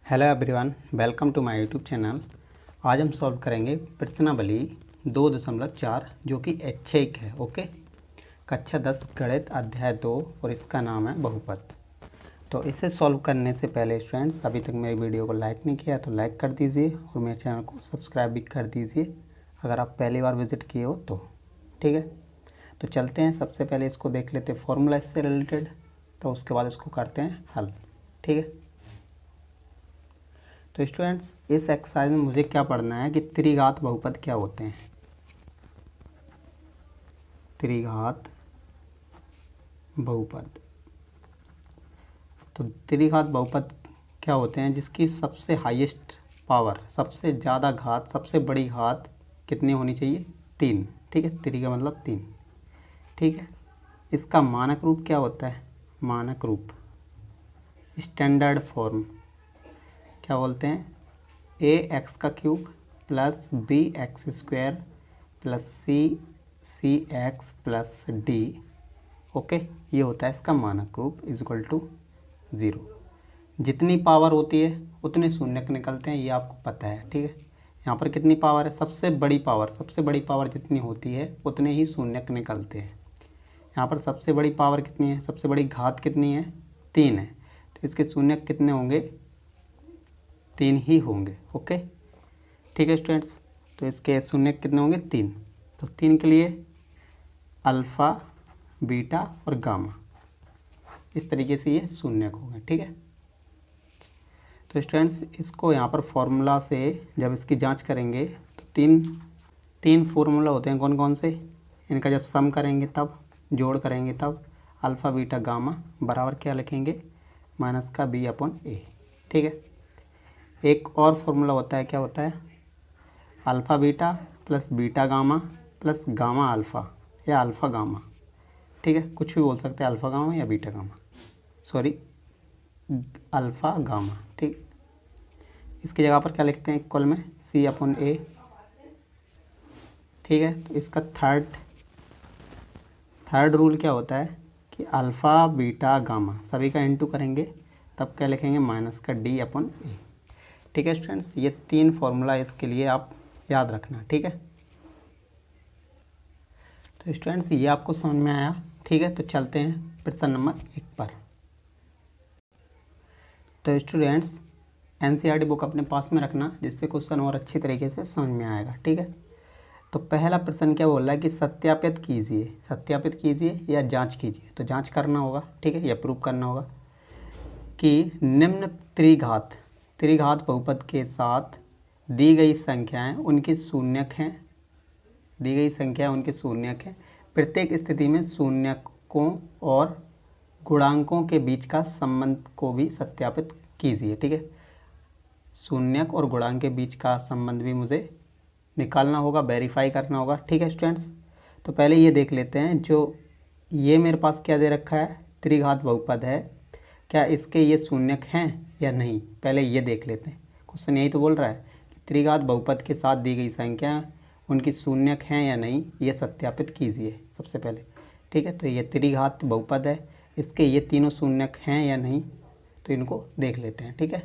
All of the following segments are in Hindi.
Hello everyone, welcome to my YouTube channel. आज हम सॉल्व करेंगे प्रश्नावली 2.4 जो कि ऐच्छिक है। ओके, कक्षा 10 गणित अध्याय 2 और इसका नाम है बहुपद। तो इसे सॉल्व करने से पहले स्टूडेंट्स, अभी तक मेरी वीडियो को लाइक नहीं किया तो लाइक कर दीजिए और मेरे चैनल को सब्सक्राइब भी कर दीजिए अगर आप पहली बार विजिट किए हो तो। ठीक है, तो चलते हैं। सबसे पहले इसको देख लेते हैं फॉर्मूला इससे रिलेटेड, तो उसके बाद इसको करते हैं हल। ठीक है, तो स्टूडेंट्स इस एक्सरसाइज में मुझे क्या पढ़ना है कि त्रिघात बहुपद क्या होते हैं। त्रिघात बहुपद, तो त्रिघात बहुपद क्या होते हैं जिसकी सबसे हाईएस्ट पावर, सबसे ज़्यादा घात, सबसे बड़ी घात कितनी होनी चाहिए? 3। ठीक है, त्रि का मतलब 3। ठीक है, इसका मानक रूप क्या होता है? मानक रूप, स्टैंडर्ड फॉर्म क्या बोलते हैं? ए एक्स का cube plus B X square plus C X plus D. Okay, ये होता है इसका मानक रूप इज इक्वल टू 0। जितनी पावर होती है उतने शून्यक निकलते हैं, ये आपको पता है। ठीक है, यहाँ पर कितनी पावर है? सबसे बड़ी पावर जितनी होती है उतने ही शून्यक निकलते हैं। यहाँ पर सबसे बड़ी पावर कितनी है? सबसे बड़ी घात कितनी है? 3 है, तो इसके शून्यक कितने होंगे? 3 ही होंगे। ओके, ठीक है स्टूडेंट्स, तो इसके शून्य कितने होंगे? 3। तो 3 के लिए अल्फ़ा, बीटा और गामा, इस तरीके से ये शून्यक होंगे। ठीक है, तो स्टूडेंट्स इसको यहाँ पर फॉर्मूला से जब इसकी जांच करेंगे तो तीन फार्मूला होते हैं। कौन कौन से? इनका जब सम करेंगे तब, जोड़ करेंगे तब अल्फ़ा बीटा गामा बराबर क्या लिखेंगे? माइनस का बी अपॉन ए। ठीक है, एक और फार्मूला होता है, क्या होता है? Alpha beta plus beta gamma plus gamma alpha या अल्फ़ा गामा। ठीक है, कुछ भी बोल सकते हैं, अल्फ़ा गामा या beta gamma, sorry alpha gamma. ठीक, इसकी जगह पर क्या लिखते हैं? इक्वल में सी अपॉन ए। ठीक है, तो इसका थर्ड रूल क्या होता है कि अल्फ़ा बीटा गामा सभी का इनटू करेंगे तब क्या लिखेंगे? माइनस का डी अपॉन ए। ठीक है स्टूडेंट्स, ये 3 फार्मूला इसके लिए आप याद रखना। ठीक है, तो स्टूडेंट्स ये आपको समझ में आया। ठीक है, तो चलते हैं प्रश्न नंबर 1 पर। तो स्टूडेंट्स एनसीईआरटी बुक अपने पास में रखना जिससे क्वेश्चन और अच्छी तरीके से समझ में आएगा। ठीक है, तो पहला प्रश्न क्या बोल रहा है कि सत्यापित कीजिए या जांच कीजिए। तो जांच करना होगा, ठीक है, या प्रूव करना होगा कि निम्न त्रिघात बहुपद के साथ दी गई संख्याएं उनके शून्यक हैं। प्रत्येक स्थिति में शून्यकों और गुणांकों के बीच का संबंध को भी सत्यापित कीजिए। ठीक है, शून्यक और गुणांक के बीच का संबंध भी मुझे निकालना होगा, वेरीफाई करना होगा। ठीक है स्टूडेंट्स, तो पहले ये देख लेते हैं, जो ये मेरे पास क्या दे रखा है? त्रिघात बहुपद है, क्या इसके ये शून्यक हैं या नहीं? पहले ये देख लेते हैं। क्वेश्चन यही तो बोल रहा है कि त्रिघात बहुपद के साथ दी गई संख्या उनकी शून्यक हैं या नहीं, ये सत्यापित कीजिए सबसे पहले। ठीक है, तो ये त्रिघात बहुपद है, इसके ये तीनों शून्यक हैं या नहीं, तो इनको देख लेते हैं। ठीक है,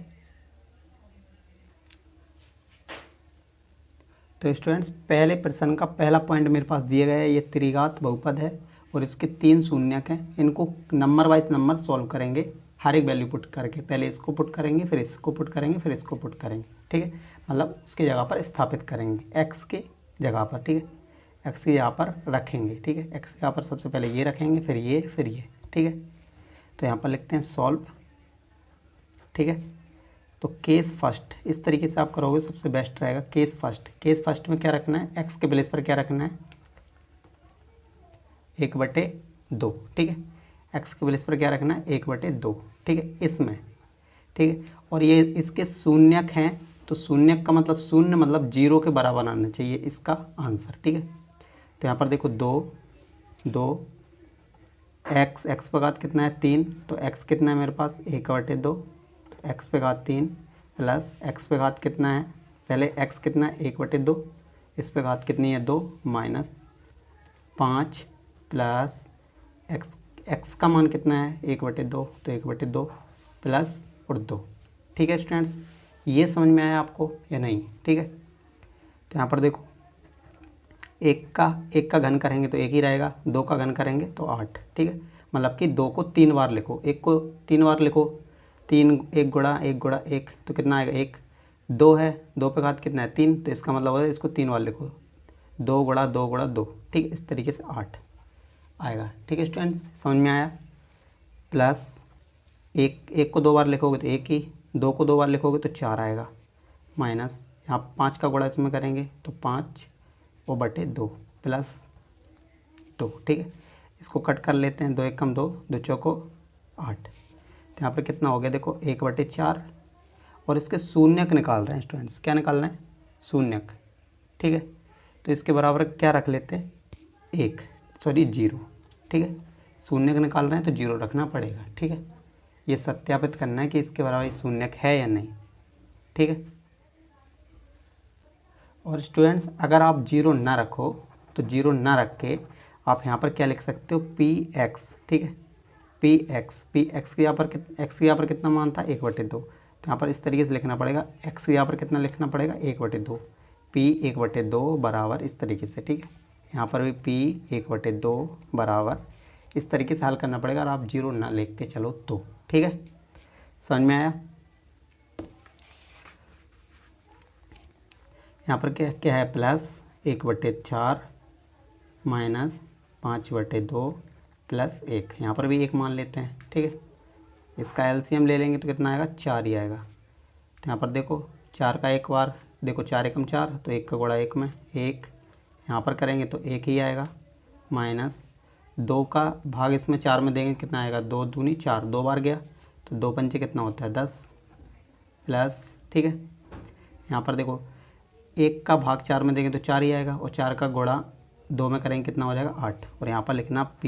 तो स्टूडेंट्स पहले प्रश्न का पहला पॉइंट मेरे पास दिया गया है, ये त्रिघात बहुपद है और इसके 3 शून्यक हैं। इनको नंबर वाइज नंबर सॉल्व करेंगे, हर एक वैल्यू पुट करके। पहले इसको पुट करेंगे, फिर इसको पुट करेंगे, फिर इसको पुट करेंगे। ठीक है, मतलब उसके जगह पर स्थापित करेंगे, एक्स के जगह पर। ठीक है, एक्स की जगह पर रखेंगे। ठीक है, एक्स की जगह पर सबसे पहले ये रखेंगे, फिर ये, फिर ये। ठीक है, तो यहाँ पर लिखते हैं सॉल्व। ठीक है, तो केस फर्स्ट इस तरीके से आप करोगे सबसे बेस्ट रहेगा। केस फर्स्ट में क्या रखना है? एक्स के प्लेस पर क्या रखना है? 1/2। ठीक है, एक्स के प्लेस पर क्या रखना है? 1/2। ठीक है, इसमें। ठीक है, और ये इसके शून्यक हैं, तो शून्यक का मतलब शून्य मतलब 0 के बराबर आना चाहिए इसका आंसर। ठीक है, तो यहाँ पर देखो 2 एक्स पे घात कितना है? 3। तो एक्स कितना है मेरे पास? 1/2। तो एक्स पे घात 3 प्लस एक्स पे घात कितना है? पहले एक्स कितना है? 1/2। इस पे घात कितनी है? 2 माइनस 5 प्लस एक्स का मान कितना है? 1/2। तो 1/2 प्लस और 2। ठीक है स्टूडेंट्स, ये समझ में आया आपको या नहीं? ठीक है, तो यहाँ पर देखो एक का घन करेंगे तो एक ही रहेगा, 2 का घन करेंगे तो 8। ठीक है, मतलब कि 2 को 3 बार लिखो, 1 को 3 बार लिखो, 3 1 गुणा 1 गुणा 1 तो कितना आएगा 1। 2 है, 2 पे घात कितना है 3, तो इसका मतलब होता है इसको 3 बार लिखो, 2 गुणा 2 गुणा 2। ठीक है, इस तरीके से 8 आएगा। ठीक है स्टूडेंट्स, समझ में आया? प्लस 1 को 2 बार लिखोगे तो 1 ही, 2 को 2 बार लिखोगे तो 4 आएगा, माइनस यहाँ 5 का गुणा इसमें करेंगे तो 5 और बटे 2 प्लस 2। ठीक है, इसको कट कर लेते हैं, 2 1 कम 2, 2 चौको 8। तो यहाँ पर कितना हो गया देखो 1/4, और इसके शून्यक निकाल रहे हैं स्टूडेंट्स। क्या निकाल रहे हैं? शून्यक। ठीक है, तो इसके बराबर क्या रख लेते हैं 0। ठीक है, शून्यक निकाल रहे हैं तो 0 रखना पड़ेगा। ठीक है, ये सत्यापित करना है कि इसके बराबर शून्यक है या नहीं। ठीक है, और स्टूडेंट्स अगर आप 0 ना रखो तो 0 ना रख के आप यहाँ पर क्या लिख सकते हो px। ठीक है, px के यहाँ पर x के यहाँ पर कितना मान था 1/2, तो यहाँ पर इस तरीके से लिखना पड़ेगा, x के यहाँ पर कितना लिखना पड़ेगा 1/2, p 1/2 बराबर इस तरीके से। ठीक है, यहाँ पर भी p 1/2 बराबर इस तरीके से हल करना पड़ेगा, और आप 0 ना लिख के चलो तो। ठीक है, समझ में आया? यहाँ पर क्या क्या है प्लस 1/4 माइनस 5/2 प्लस 1, यहाँ पर भी 1 मान लेते हैं। ठीक है, इसका एलसीएम ले लेंगे तो कितना आएगा 4 ही आएगा। तो यहाँ पर देखो 4 का 1 बार देखो 4 एकम 4, तो 1 का गुणा 1 में 1, यहाँ पर करेंगे तो 1 ही आएगा, माइनस 2 का भाग इसमें 4 में देंगे कितना आएगा 2 दूनी 4, 2 बार गया तो 2 पंचे कितना होता है 10 प्लस। ठीक है, यहाँ पर देखो 1 का भाग 4 में देंगे तो 4 ही आएगा, और 4 का गुणा 2 में करेंगे कितना हो जाएगा 8, और यहाँ पर लिखना p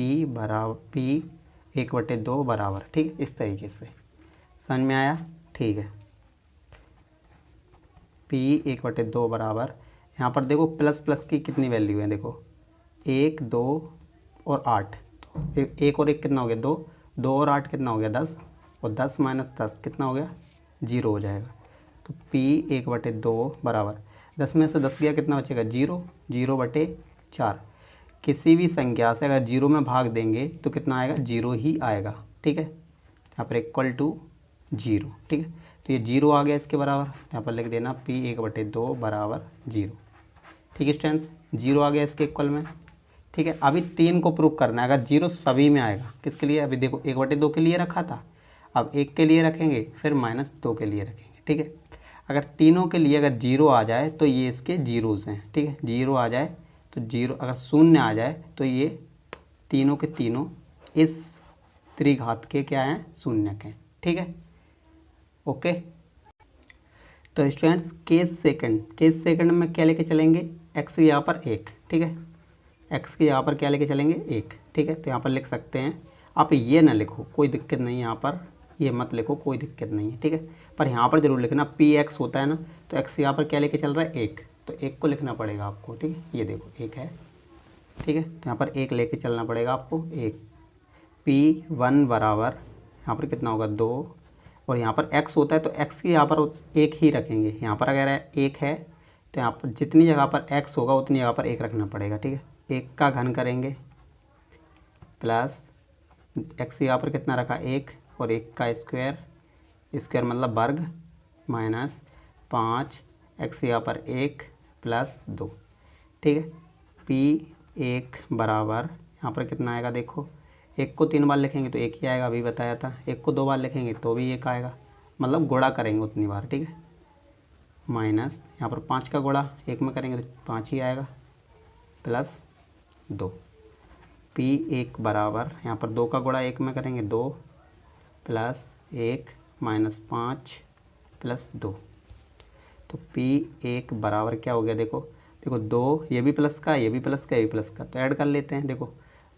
1/2 बराबर। ठीक है, इस तरीके से समझ में आया? ठीक है, p 1/2 बराबर, यहाँ पर देखो प्लस प्लस की कितनी वैल्यू है देखो 1 2 और 8, तो 1 और 1 कितना हो गया 2, 2 और 8 कितना हो गया 10, और 10 माइनस 10 कितना हो गया 0 हो जाएगा। तो p 1/2 बराबर 10 में से 10 गया कितना बचेगा 0, 0/4। किसी भी संख्या से अगर 0 में भाग देंगे तो कितना आएगा 0 ही आएगा। ठीक है, यहाँ पर इक्वल टू 0। ठीक है, तो ये 0 आ गया इसके बराबर, यहाँ पर लिख देना p 1/2 बराबर 0। ठीक है स्टूडेंट्स, 0 आ गया इसके इक्वल में। ठीक है, अभी 3 को प्रूव करना है, अगर 0 सभी में आएगा, किसके लिए? अभी देखो 1/2 के लिए रखा था, अब 1 के लिए रखेंगे, फिर -2 के लिए रखेंगे। ठीक है, अगर तीनों के लिए अगर 0 आ जाए तो ये इसके जीरोज़ हैं। ठीक है, 0 आ जाए तो 0, अगर शून्य आ जाए तो ये तीनों के तीनों इस त्रिघात के क्या हैं शून्यक हैं। ठीक है, ओके। तो स्टूडेंट्स केस सेकंड में क्या लेके चलेंगे x के यहाँ पर 1। ठीक है, x के यहाँ पर क्या लेके चलेंगे 1। ठीक है, तो यहाँ पर लिख सकते हैं, आप ये ना लिखो कोई दिक्कत नहीं है, यहाँ पर ये मत लिखो कोई दिक्कत नहीं है। ठीक है, पर यहाँ पर ज़रूर लिखना px होता है ना, तो x यहाँ पर क्या लेके चल रहा है 1, तो 1 को लिखना पड़ेगा आपको। ठीक है, ये देखो 1 है। ठीक है, तो यहाँ पर 1 लेके चलना पड़ेगा आपको 1। p1 बराबर यहाँ पर कितना होगा 2, और यहाँ पर x होता है तो x की यहाँ पर 1 ही रखेंगे। यहाँ पर अगर 1 है तो यहाँ पर जितनी जगह पर x होगा उतनी जगह पर 1 रखना पड़ेगा। ठीक है, 1 का घन करेंगे प्लस x यहाँ पर कितना रखा 1, और 1 का स्क्वायर मतलब वर्ग, माइनस 5 x यहाँ पर 1 प्लस 2। ठीक है, p1 बराबर यहाँ पर कितना आएगा देखो, 1 को 3 बार लिखेंगे तो 1 ही आएगा, अभी बताया था। 1 को 2 बार लिखेंगे तो भी 1 आएगा, मतलब गुणा करेंगे उतनी बार। ठीक है, माइनस यहाँ पर 5 का गुणा 1 में करेंगे तो 5 ही आएगा, प्लस 2। p1 बराबर यहाँ पर 2 का गुणा 1 में करेंगे 2 प्लस 1 माइनस 5 प्लस 2। तो p1 बराबर क्या हो गया देखो 2, ये भी प्लस का, ये भी प्लस का, ये भी प्लस का, तो ऐड कर लेते हैं। देखो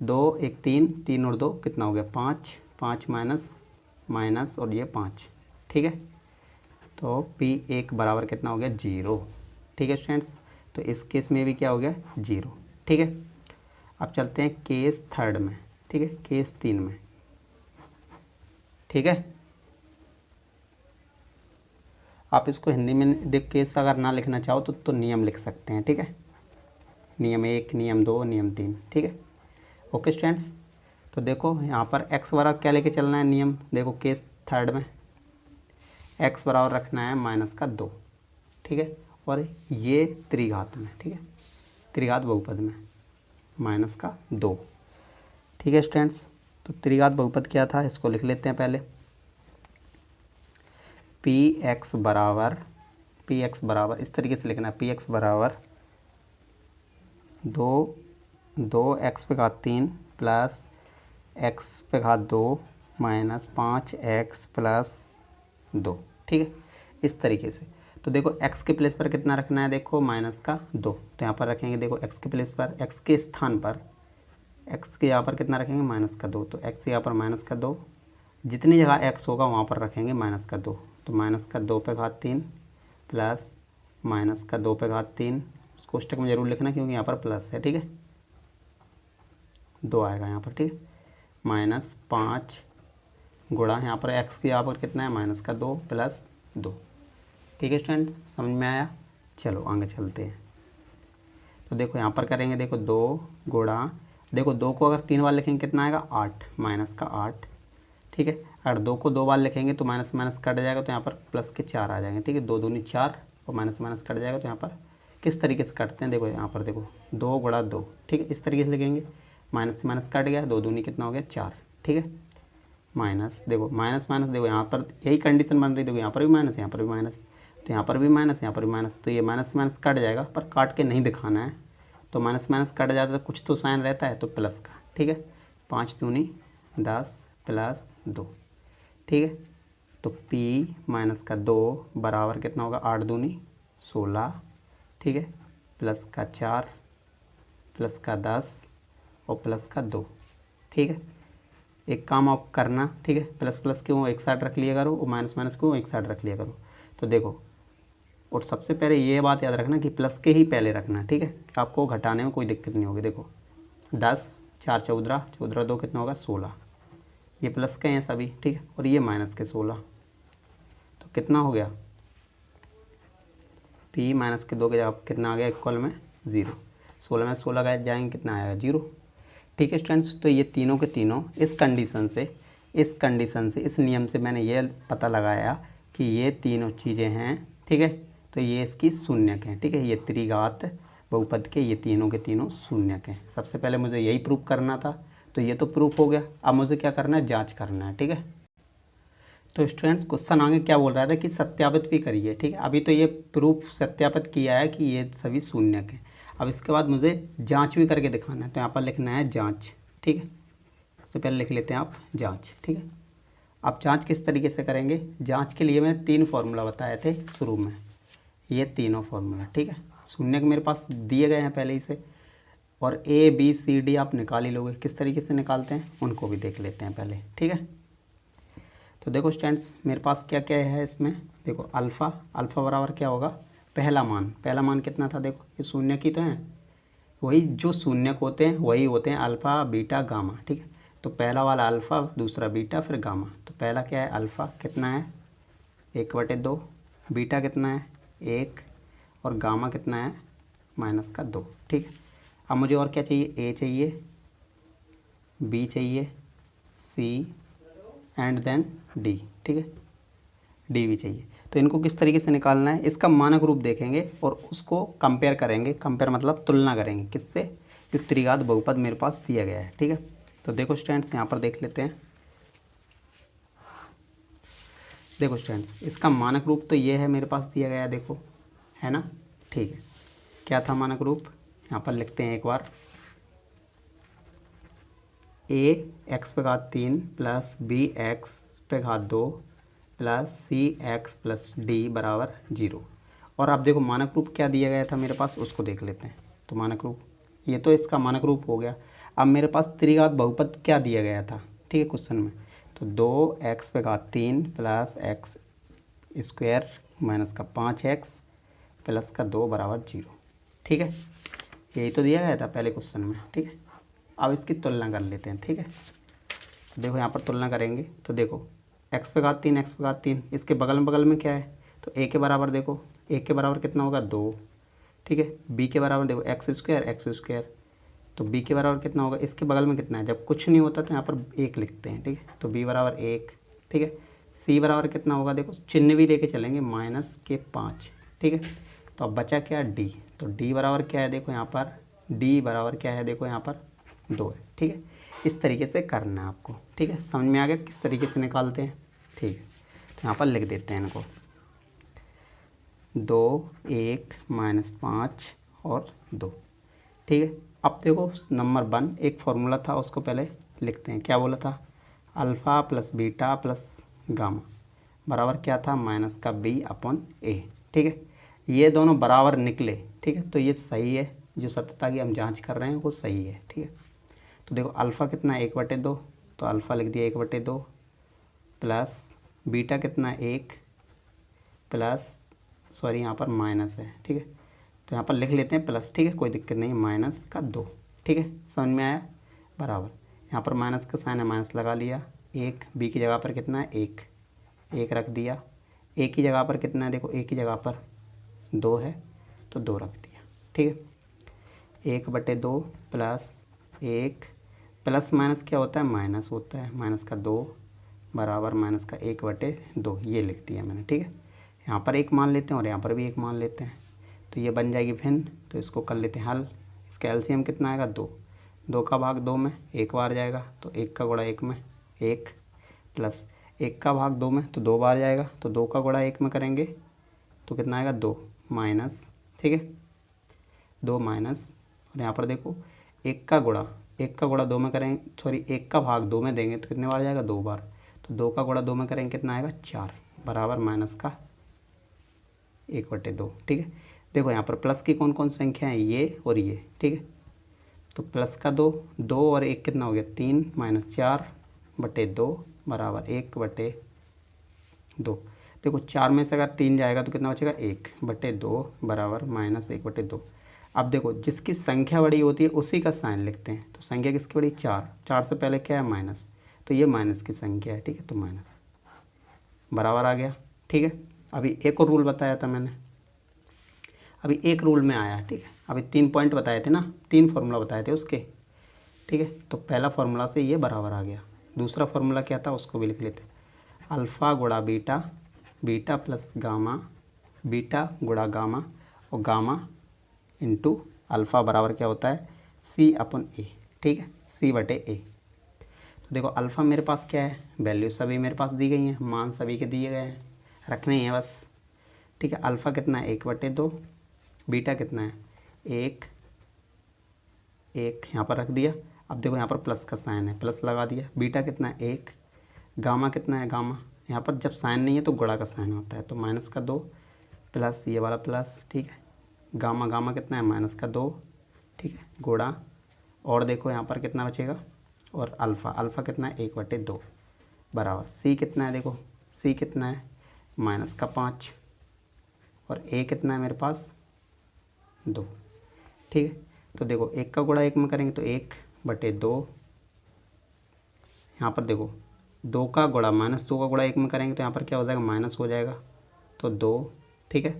2 1 3, 3 और 2 कितना हो गया 5, 5 माइनस और ये 5। ठीक है, तो p1 बराबर कितना हो गया 0। ठीक है स्टूडेंट्स, तो इस केस में भी क्या हो गया 0। ठीक है, अब चलते हैं केस थर्ड में। ठीक है, केस 3 में। ठीक है, आप इसको हिंदी में देख के अगर ना लिखना चाहो तो नियम लिख सकते हैं, ठीक है। नियम 1, नियम 2, नियम 3, ठीक है। ओके स्टूडेंट्स, तो देखो यहाँ पर x बराबर क्या लेके चलना है नियम, देखो केस थर्ड में x बराबर रखना है -2, ठीक है। और ये त्रिघात में, ठीक है, त्रिघात बहुपद में -2, ठीक है स्टूडेंट्स। तो त्रिघात बहुपद क्या था, इसको लिख लेते हैं पहले। px बराबर इस तरीके से लिखना है, px बराबर 2x पे घात 3 प्लस x पे घात 2 माइनस 5x प्लस 2, ठीक है, इस तरीके से। तो देखो x के प्लेस पर कितना रखना है, देखो -2, तो यहाँ पर रखेंगे, देखो x के प्लेस पर, x के स्थान पर, x के यहाँ पर कितना रखेंगे -2, तो x यहाँ पर -2, जितनी जगह x होगा वहाँ पर रखेंगे -2, तो -2 पे घात 3 प्लस -2 पे घात 3, उसको कोष्टक में जरूर लिखना क्योंकि यहाँ पर प्लस है, ठीक है, 2 आएगा यहाँ पर, ठीक है, -5 गुणा यहाँ पर x के यहाँ पर कितना है -2 प्लस 2, ठीक है स्टूडेंट, समझ में आया। चलो आगे चलते हैं। तो देखो यहाँ पर करेंगे, देखो 2 गुणा, देखो 2 को अगर 3 बार लिखेंगे कितना आएगा 8, -8, ठीक है। अगर 2 को 2 बार लिखेंगे तो माइनस माइनस कट जाएगा, तो यहाँ पर प्लस के 4 आ जाएंगे, ठीक है, 2 दूनी 4 और माइनस माइनस कट जाएगा। तो यहाँ पर किस तरीके से कटते हैं, देखो यहाँ पर देखो 2 गुणा 2, ठीक है, इस तरीके से लिखेंगे, माइनस से माइनस कट गया, 2 दूनी कितना हो गया 4, ठीक है, माइनस, देखो माइनस माइनस, देखो यहाँ पर यही कंडीशन बन रही, देखो यहाँ पर भी माइनस, यहाँ पर भी माइनस, तो यहाँ पर भी माइनस, यहाँ पर भी माइनस, तो ये माइनस से माइनस कट जाएगा, पर काट के नहीं दिखाना है, तो माइनस माइनस कट जाता है तो कुछ तो साइन रहता है, तो प्लस का, ठीक है, 5 दूनी 10 प्लस 2, ठीक है। तो p -2 बराबर कितना होगा, 8 दूनी 16, ठीक है, प्लस का 4 प्लस का 10 और प्लस का 2, ठीक है। एक काम आप करना, ठीक है, प्लस प्लस क्यों एक साइड रख लिया करो और माइनस माइनस क्यों एक साइड रख लिया करो। तो देखो, और सबसे पहले ये बात याद रखना कि प्लस के ही पहले रखना, ठीक है, आपको घटाने में कोई दिक्कत नहीं होगी। देखो 10 4 14 14 2 कितना होगा 16, ये प्लस के हैं सभी, ठीक है, और ये माइनस के 16, तो कितना हो गया, p -2 के जवाब कितना आ गया, इक्वल में 0, 16 में 16 गए जाएंगे कितना आएगा 0, ठीक है स्टूडेंट्स। तो ये तीनों के तीनों इस कंडीशन से इस नियम से मैंने ये पता लगाया कि ये तीनों चीज़ें हैं, ठीक है, तो ये इसकी शून्यक हैं, ठीक है, ये त्रिघात बहुपद के ये तीनों के तीनों शून्यक हैं। सबसे पहले मुझे यही प्रूफ करना था, तो ये तो प्रूफ हो गया, अब मुझे क्या करना है, जांच करना है, ठीक है। तो स्टूडेंट्स क्वेश्चन आगे क्या बोल रहा था कि सत्यापित भी करिए, ठीक है, अभी तो ये प्रूफ सत्यापित किया है कि ये सभी शून्यक हैं, अब इसके बाद मुझे जांच भी करके दिखाना है, तो यहाँ पर लिखना है जांच, ठीक है, सबसे पहले लिख लेते हैं आप जांच, ठीक है। अब जांच किस तरीके से करेंगे, जांच के लिए मैंने 3 फार्मूला बताए थे शुरू में, ये तीनों फार्मूला, ठीक है, शून्यक मेरे पास दिए गए हैं पहले ही से, और A B C D आप निकाल ही लोगे, किस तरीके से निकालते हैं उनको भी देख लेते हैं पहले, ठीक है। तो देखो स्टूडेंट्स मेरे पास क्या क्या है इसमें, देखो अल्फ़ा बराबर क्या होगा, पहला मान कितना था, देखो ये शून्य की तो है, वही जो शून्यक होते हैं वही होते हैं अल्फ़ा बीटा गामा, ठीक है। तो पहला वाला अल्फ़ा, दूसरा बीटा, फिर गामा। तो पहला क्या है, अल्फ़ा कितना है 1/2, बीटा कितना है 1, और गामा कितना है -2, ठीक है। अब मुझे और क्या चाहिए, ए चाहिए, बी चाहिए, सी एंड देन डी, ठीक है, डी भी चाहिए। तो इनको किस तरीके से निकालना है, इसका मानक रूप देखेंगे और उसको कंपेयर करेंगे, कंपेयर मतलब तुलना करेंगे, किससे, जो त्रिघात बहुपद मेरे पास दिया गया है, ठीक है। तो देखो स्टूडेंट्स यहाँ पर देख लेते हैं, देखो स्टूडेंट्स इसका मानक रूप तो ये है मेरे पास दिया गया है, देखो है ना, ठीक है। क्या था मानक रूप, यहाँ पर लिखते हैं एक बार, a x पे घात 3 प्लस b x पे घात 2 plus C X plus D बराबर 0। और अब देखो मानक रूप क्या दिया गया था मेरे पास, उसको देख लेते हैं। तो मानक रूप, ये तो इसका मानक रूप हो गया। अब मेरे पास त्रिघात बहुपद क्या दिया गया था, ठीक है, क्वेश्चन में, तो 2x पे घात 3 प्लस एक्स स्क्वायर माइनस का 5x प्लस का 2 बराबर 0, ठीक है, यही तो दिया गया था पहले क्वेश्चन में, ठीक है। अब इसकी तुलना कर लेते हैं, ठीक है। देखो यहाँ पर तुलना करेंगे, तो देखो x पे घात 3 इसके बगल में क्या है, तो ए के बराबर देखो, ए के बराबर कितना होगा 2, ठीक है। बी के बराबर देखो एक्स स्क्वायर, तो बी के बराबर कितना होगा, इसके बगल में कितना है, जब कुछ नहीं होता तो यहाँ पर 1 लिखते हैं, ठीक है। तो बी बराबर 1, ठीक है। सी बराबर कितना होगा, देखो चिन्ह भी लेके चलेंगे -5, ठीक है। तो अब बचा क्या, डी। तो डी बराबर क्या है, देखो यहाँ पर डी बराबर क्या है, देखो यहाँ पर 2 है, ठीक है। इस तरीके से करना है आपको, ठीक है। समझ में आ गया किस तरीके से निकालते हैं, ठीक है। तो यहाँ पर लिख देते हैं इनको, 2, 1, -5 और 2, ठीक है। अब देखो नंबर 1 एक फार्मूला था, उसको पहले लिखते हैं। क्या बोला था, alpha plus beta plus gamma बराबर क्या था, -b/a, ठीक है। ये दोनों बराबर निकले, ठीक है। तो ये सही है, जो सत्यता की हम जांच कर रहे हैं वो सही है, ठीक है। तो देखो अल्फ़ा कितना है, 1/2, तो अल्फ़ा लिख दिया 1/2 प्लस बीटा कितना है 1 प्लस, सॉरी यहाँ पर माइनस है, ठीक है। तो यहाँ पर लिख लेते हैं प्लस, ठीक है, कोई दिक्कत नहीं, -2, ठीक है। समझ में आया, बराबर यहाँ पर माइनस का साइन है, माइनस लगा लिया। 1 बी की जगह पर कितना है 1 रख दिया। ए की जगह पर कितना है, देखो ए की जगह पर 2 है तो 2 रख दिया, ठीक है। 1/2 प्लस 1 प्लस माइनस क्या होता है, माइनस होता है, -2 बराबर -1/2, ये लिख दिया मैंने, ठीक है। यहाँ पर 1 मान लेते हैं और यहाँ पर भी 1 मान लेते हैं, तो ये बन जाएगी भिन्न। तो इसको कर लेते हैं हल। इसका एलसीएम कितना आएगा, 2 का भाग 2 में 1 बार जाएगा, तो 1 का गुणा 1 में 1 प्लस 1 का भाग 2 में तो 2 बार जाएगा, तो 2 का गुणा 1 में करेंगे तो कितना आएगा 2 माइनस, ठीक है, 2 माइनस। और यहाँ पर देखो 1 का गुणा 2 में करेंगे, सॉरी 1 का भाग 2 में देंगे तो कितने बार जाएगा, 2 बार। तो 2 का गुणा 2 में करेंगे कितना आएगा 4 बराबर -1/2, ठीक है। देखो यहाँ पर प्लस की कौन कौन संख्या है, ये और ये, ठीक है। तो प्लस का 2 और 1 कितना हो गया 3 -4/2 बराबर 1/2। देखो 4 में से अगर 3 जाएगा तो कितना बचेगा 1/2 बराबर -1/2। अब देखो जिसकी संख्या बड़ी होती है उसी का साइन लिखते हैं। तो संख्या किसकी बड़ी, 4 से पहले क्या है माइनस, तो ये माइनस की संख्या है, ठीक है। तो माइनस बराबर आ गया, ठीक है। अभी एक और रूल बताया था मैंने, अभी एक रूल में आया, ठीक है। अभी 3 पॉइंट बताए थे ना, 3 फार्मूला बताए थे उसके, ठीक है। तो पहला फार्मूला से ये बराबर आ गया। दूसरा फार्मूला क्या था उसको भी लिख लेते हैं, अल्फ़ा गुणा beta, beta plus gamma, beta गुणा गामा और गामा इंटू अल्फ़ा बराबर क्या होता है C/A, ठीक है, C/A। तो देखो अल्फ़ा मेरे पास क्या है, वैल्यू सभी मेरे पास दी गई हैं, मान सभी के दिए गए हैं, रखने ही हैं बस, ठीक है। अल्फ़ा कितना है 1/2, बीटा कितना है 1 यहाँ पर रख दिया। अब देखो यहाँ पर प्लस का साइन है, प्लस लगा दिया। बीटा कितना है 1, गामा कितना है, गामा यहाँ पर जब साइन नहीं है तो गुणा का साइन होता है, तो -2 प्लस ये वाला प्लस, ठीक है। गामा कितना है -2, ठीक है, गुणा। और देखो यहाँ पर कितना बचेगा, और अल्फ़ा कितना है 1/2 बराबर सी कितना है, देखो सी कितना है -5 और ए कितना है मेरे पास 2, ठीक है। तो देखो 1 का गुणा 1 में करेंगे तो 1/2, यहाँ पर देखो 2 का गुणा -2 का गुणा 1 में करेंगे तो यहाँ पर क्या हो जाएगा, माइनस हो जाएगा, तो 2, ठीक है।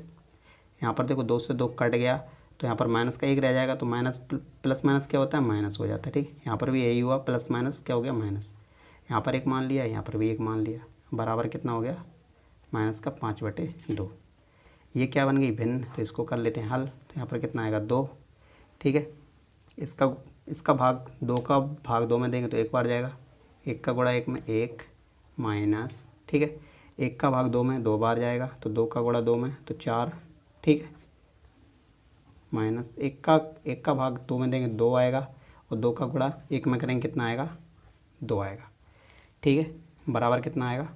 यहाँ पर देखो 2 से 2 कट गया तो यहाँ पर माइनस का 1 रह जाएगा, तो माइनस प्लस माइनस क्या होता है, माइनस हो जाता है, ठीक है। यहाँ पर भी यही हुआ, प्लस माइनस क्या हो गया, माइनस। यहाँ पर 1 मान लिया, यहाँ पर भी 1 मान लिया, बराबर कितना हो गया -5/2। ये क्या बन गई, भिन्न। तो इसको कर लेते हैं हल। तो यहाँ पर कितना आएगा 2, ठीक है। इसका भाग 2 का भाग 2 में देंगे तो 1 बार जाएगा। 1 का गुणा 1 में 1 माइनस, ठीक है। 1 का भाग 2 में 2 बार जाएगा, तो 2 का गुणा 2 में तो 4, ठीक है, माइनस 1 का भाग 2 में देंगे 2 आएगा, और 2 का गुणा 1 में करेंगे कितना आएगा 2 आएगा, ठीक है, बराबर कितना आएगा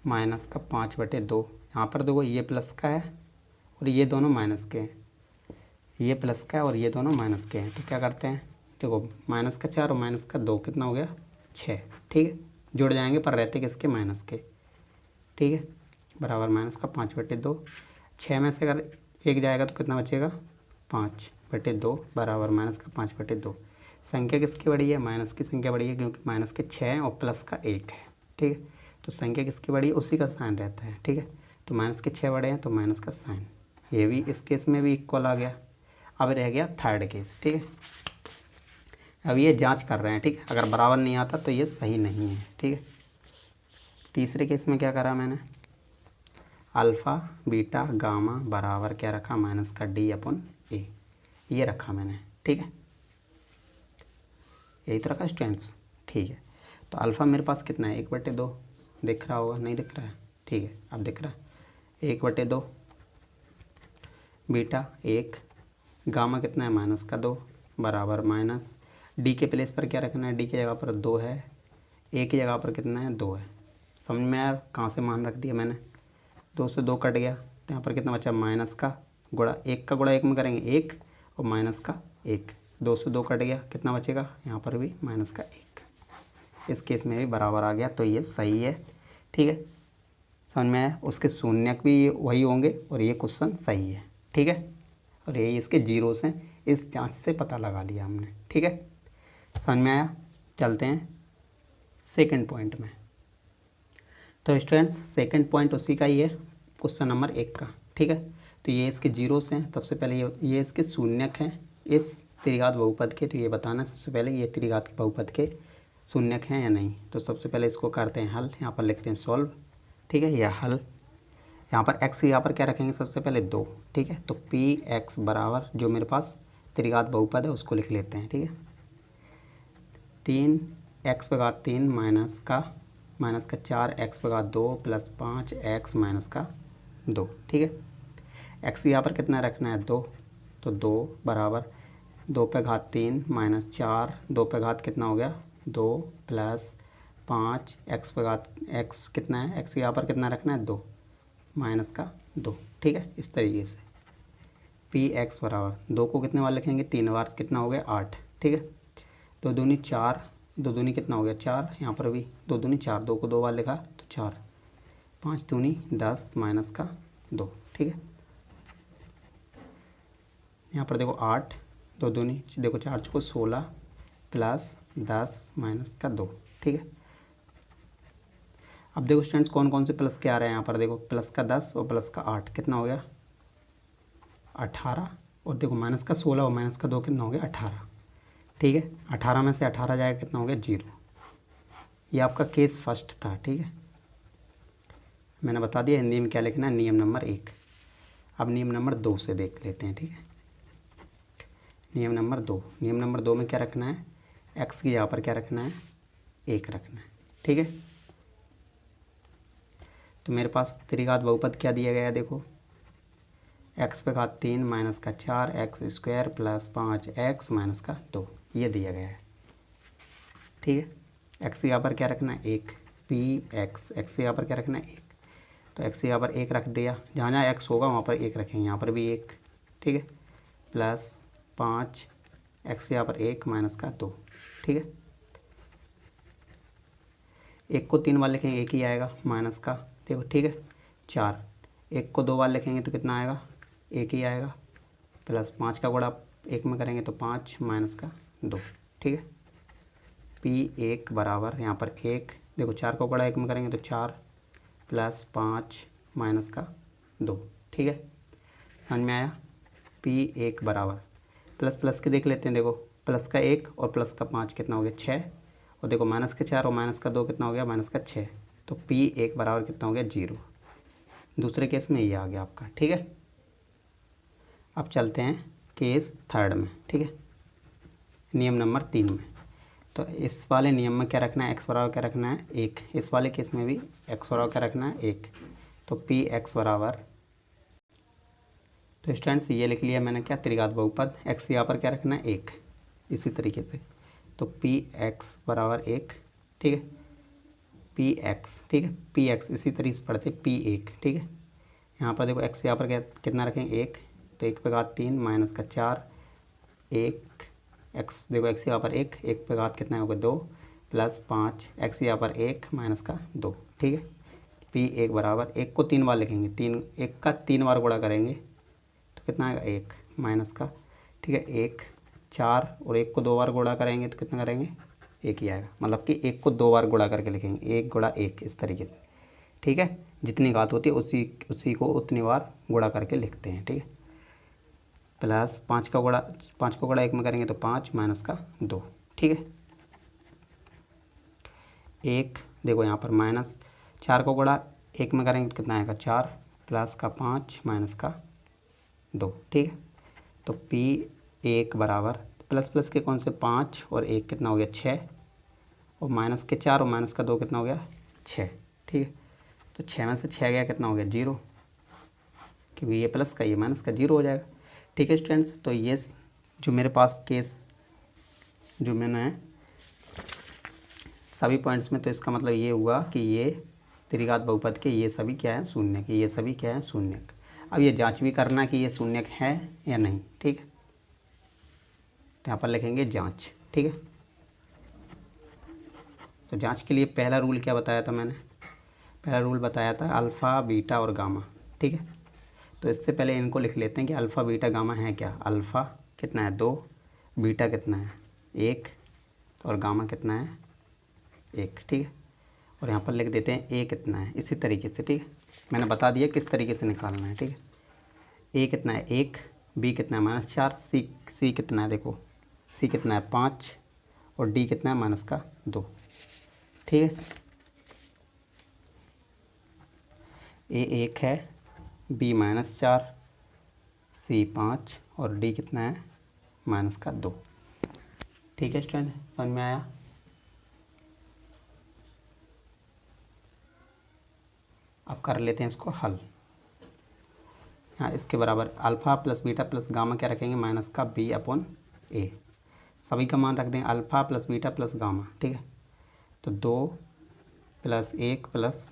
-5/2। यहाँ पर देखो ये प्लस का है और ये दोनों माइनस के हैं, ये प्लस का है और ये दोनों माइनस के हैं। तो क्या करते हैं, देखो -4 और -2 कितना हो गया 6, ठीक है, जुड़ जाएंगे पर रहते किसके, माइनस के, ठीक है, बराबर -5/2। 6 में से अगर 1 जाएगा तो कितना बचेगा 5/2 बराबर -5/2। संख्या किसकी बड़ी है, माइनस की संख्या बड़ी है, क्योंकि माइनस के 6 और प्लस का 1 है, ठीक है। तो संख्या किसकी बड़ी है, उसी का साइन रहता है, ठीक है। तो माइनस के 6 बड़े हैं तो माइनस का साइन, ये भी इस केस में भी इक्वल आ गया। अब रह गया थर्ड केस, ठीक है। अब ये जांच कर रहे हैं, ठीक है, अगर बराबर नहीं आता तो ये सही नहीं है, ठीक है। तीसरे केस में क्या करा मैंने, अल्फ़ा बीटा गामा बराबर क्या रखा, माइनस का डी अपन ए, ये रखा मैंने, ठीक है। यही तो रखा स्टूडेंट्स, ठीक है। तो अल्फ़ा मेरे पास कितना है, 1/2 दिख रहा होगा, नहीं दिख रहा है, ठीक है, अब दिख रहा है 1/2, बीटा 1, गामा कितना है माइनस का 2 बराबर माइनस डी के प्लेस पर क्या रखना है, डी की जगह पर 2 है, ए की जगह पर कितना है 2 है। समझ में आया कहाँ से मान रख दिया मैंने, 2 से 2 कट गया तो यहाँ पर कितना बचा, माइनस का गुणा 1 का गुणा 1 में करेंगे 1 और माइनस का 1, 2 से 2 कट गया, कितना बचेगा, यहाँ पर भी माइनस का 1। इस केस में भी बराबर आ गया तो ये सही है, ठीक है। समझ में आया, उसके शून्यक भी वही होंगे और ये क्वेश्चन सही है, ठीक है। और यही इसके जीरोस हैं, इस जांच से पता लगा लिया हमने, ठीक है। समझ में आया, चलते हैं सेकंड पॉइंट में। तो स्टूडेंट्स सेकंड पॉइंट उसी का ही है, क्वेश्चन नंबर 1 का, ठीक है। तो ये इसके जीरोस हैं, सबसे पहले ये इसके शून्यक हैं इस त्रिघात बहुपद के, तो ये बताना सबसे पहले ये त्रिघात बहुपद के शून्यक हैं या नहीं। तो सबसे पहले इसको करते हैं हल, यहाँ पर लिखते हैं सॉल्व, ठीक है, या हल। यहाँ पर x यहाँ पर क्या रखेंगे, सबसे पहले 2, ठीक है। तो पी एक्स बराबर जो मेरे पास त्रिघात बहुपद है उसको लिख लेते हैं, ठीक है। 3x/3 माइनस का 4x/2 प्लस 5x माइनस का 2, ठीक है। x यहाँ पर कितना रखना है 2, तो 2 बराबर 2/3 माइनस 4, 2 कितना हो गया 2 प्लस 5 x कितना है, x यहाँ पर कितना रखना है 2 माइनस का 2, ठीक है। इस तरीके से पी एक्स बराबर 2 को कितने बार लिखेंगे, 3 बार, कितना हो गया 8, ठीक है। 2 दूनी 4, 2 दूनी कितना हो गया 4, यहाँ पर भी 2 दूनी 4, 2 को 2 बार लिखा तो 4, 5 दूनी 10 माइनस का 2, ठीक है। यहाँ पर देखो 8, 2 दूनी देखो 4 को 16 प्लस 10 माइनस का 2, ठीक है। अब देखो स्टूडेंट्स कौन कौन से प्लस के आ रहे हैं, यहाँ पर देखो प्लस का 10 और प्लस का 8 कितना हो गया 18, और देखो माइनस का 16 और माइनस का 2 कितना हो गया 18, ठीक है। 18 में से 18 जाएगा कितना हो गया 0। ये आपका केस फर्स्ट था, ठीक है, मैंने बता दिया हिंदी में क्या लिखना है, नियम नंबर 1। अब नियम नंबर 2 से देख लेते हैं, ठीक है। नियम नंबर 2 में क्या रखना है, x की यहाँ पर क्या रखना है 1 रखना है, ठीक है। तो मेरे पास त्रिघात बहुपद क्या दिया गया है, देखो x/3 माइनस का 4x² प्लस 5x माइनस का 2, ये दिया गया है, ठीक है। x यहाँ पर क्या रखना है 1, पी एक्स यहाँ पर क्या रखना है 1, तो x यहाँ पर 1 रख दिया, जहाँ जहाँ x होगा वहाँ पर 1 रखेंगे, यहाँ पर भी 1, ठीक है, प्लस 5x यहाँ पर 1 माइनस का 2, ठीक है। 1 को 3 बार लिखेंगे 1 ही आएगा माइनस का, देखो, ठीक है। 4, 1 को 2 बार लिखेंगे तो कितना आएगा 1 ही आएगा, प्लस 5 का गुणा 1 में करेंगे तो 5 माइनस का 2, ठीक है। P1 बराबर यहाँ पर 1, देखो 4 का गुणा 1 में करेंगे तो 4 प्लस 5 माइनस का 2, ठीक है। समझ में आया, P1 बराबर प्लस प्लस के देख लेते हैं, देखो प्लस का 1 और प्लस का 5 कितना हो गया 6, और देखो माइनस का 4 और माइनस का 2 कितना हो गया माइनस का 6, तो P1 बराबर कितना हो गया 0। दूसरे केस में ये आ गया आपका, ठीक है। अब चलते हैं केस थर्ड में, ठीक है, नियम नंबर 3 में। तो इस वाले नियम में क्या रखना है, x बराबर क्या रखना है 1, इस वाले केस में भी x बराबर क्या रखना है 1, तो Px बराबर, तो स्टूडेंट्स ये लिख लिया मैंने क्या, त्रिघात बहुपद, x यहाँ पर क्या रखना है 1, इसी तरीके से, तो Px बराबर 1, ठीक है। Px, ठीक है, Px इसी तरीके से पढ़ते P1, ठीक है। यहाँ पर देखो x यहाँ पर क्या कितना रखेंगे 1, तो 1/3 माइनस का 4, 1 x, देखो x यहाँ पर 1 कितना होगा 2 प्लस 5 x यहाँ पर 1 माइनस का 2, ठीक है। P1 बराबर 1 को 3 बार लिखेंगे, 1 का 3 बार गुणा करेंगे तो कितना आएगा 1 माइनस का, ठीक है, 1 4 और 1 को 2 बार गुणा करेंगे तो कितना करेंगे 1 ही आएगा, मतलब कि 1 को 2 बार गुणा करके लिखेंगे 1 गुणा 1 इस तरीके से, ठीक है। जितनी घात होती है उसी को उतनी बार गुणा करके लिखते हैं, ठीक है। प्लस 5 का गुणा 1 में करेंगे तो 5 माइनस का 2, ठीक है। 1 देखो यहाँ पर माइनस 4 को गुणा 1 में करेंगे तो कितना आएगा 4 प्लस का 5 माइनस का 2, ठीक है। तो P1 बराबर प्लस प्लस के कौन से 5 और 1 कितना हो गया 6 और माइनस के 4 और माइनस का 2 कितना हो गया 6, ठीक है। तो 6 में से 6 गया कितना हो गया 0, क्योंकि ये प्लस का ये माइनस का 0 हो जाएगा, ठीक है स्टूडेंट्स। तो ये जो मेरे पास केस जो मैंने सभी पॉइंट्स में, तो इसका मतलब ये हुआ कि ये त्रिघात बहुपद के ये सभी क्या है शून्य के, ये सभी क्या है शून्य। अब ये जांच भी करना कि ये शून्य है या नहीं, ठीक है। तो यहाँ पर लिखेंगे जांच, ठीक है। तो जांच के लिए पहला रूल क्या बताया था मैंने, पहला रूल बताया था अल्फ़ा बीटा और गामा, ठीक है। तो इससे पहले इनको लिख लेते हैं कि अल्फ़ा बीटा गामा है क्या। अल्फ़ा कितना है 2, बीटा कितना है 1 और गामा कितना है 1, ठीक है। और यहाँ पर लिख देते हैं ए कितना है इसी तरीके से, ठीक है। मैंने बता दिया किस तरीके से निकालना है, ठीक है। ए कितना है 1, बी कितना है -4, सी कितना है देखो, सी कितना है 5 और डी कितना है माइनस का 2, ठीक है। ए 1 है, बी -4, सी 5 और डी कितना है माइनस का 2, ठीक है स्टूडेंट, समझ में आया। अब कर लेते हैं इसको हल। यहाँ इसके बराबर alpha plus beta plus gamma क्या रखेंगे माइनस का B/A, सभी का मान रख दें alpha plus beta plus gamma, ठीक है। तो 2 + 1 प्लस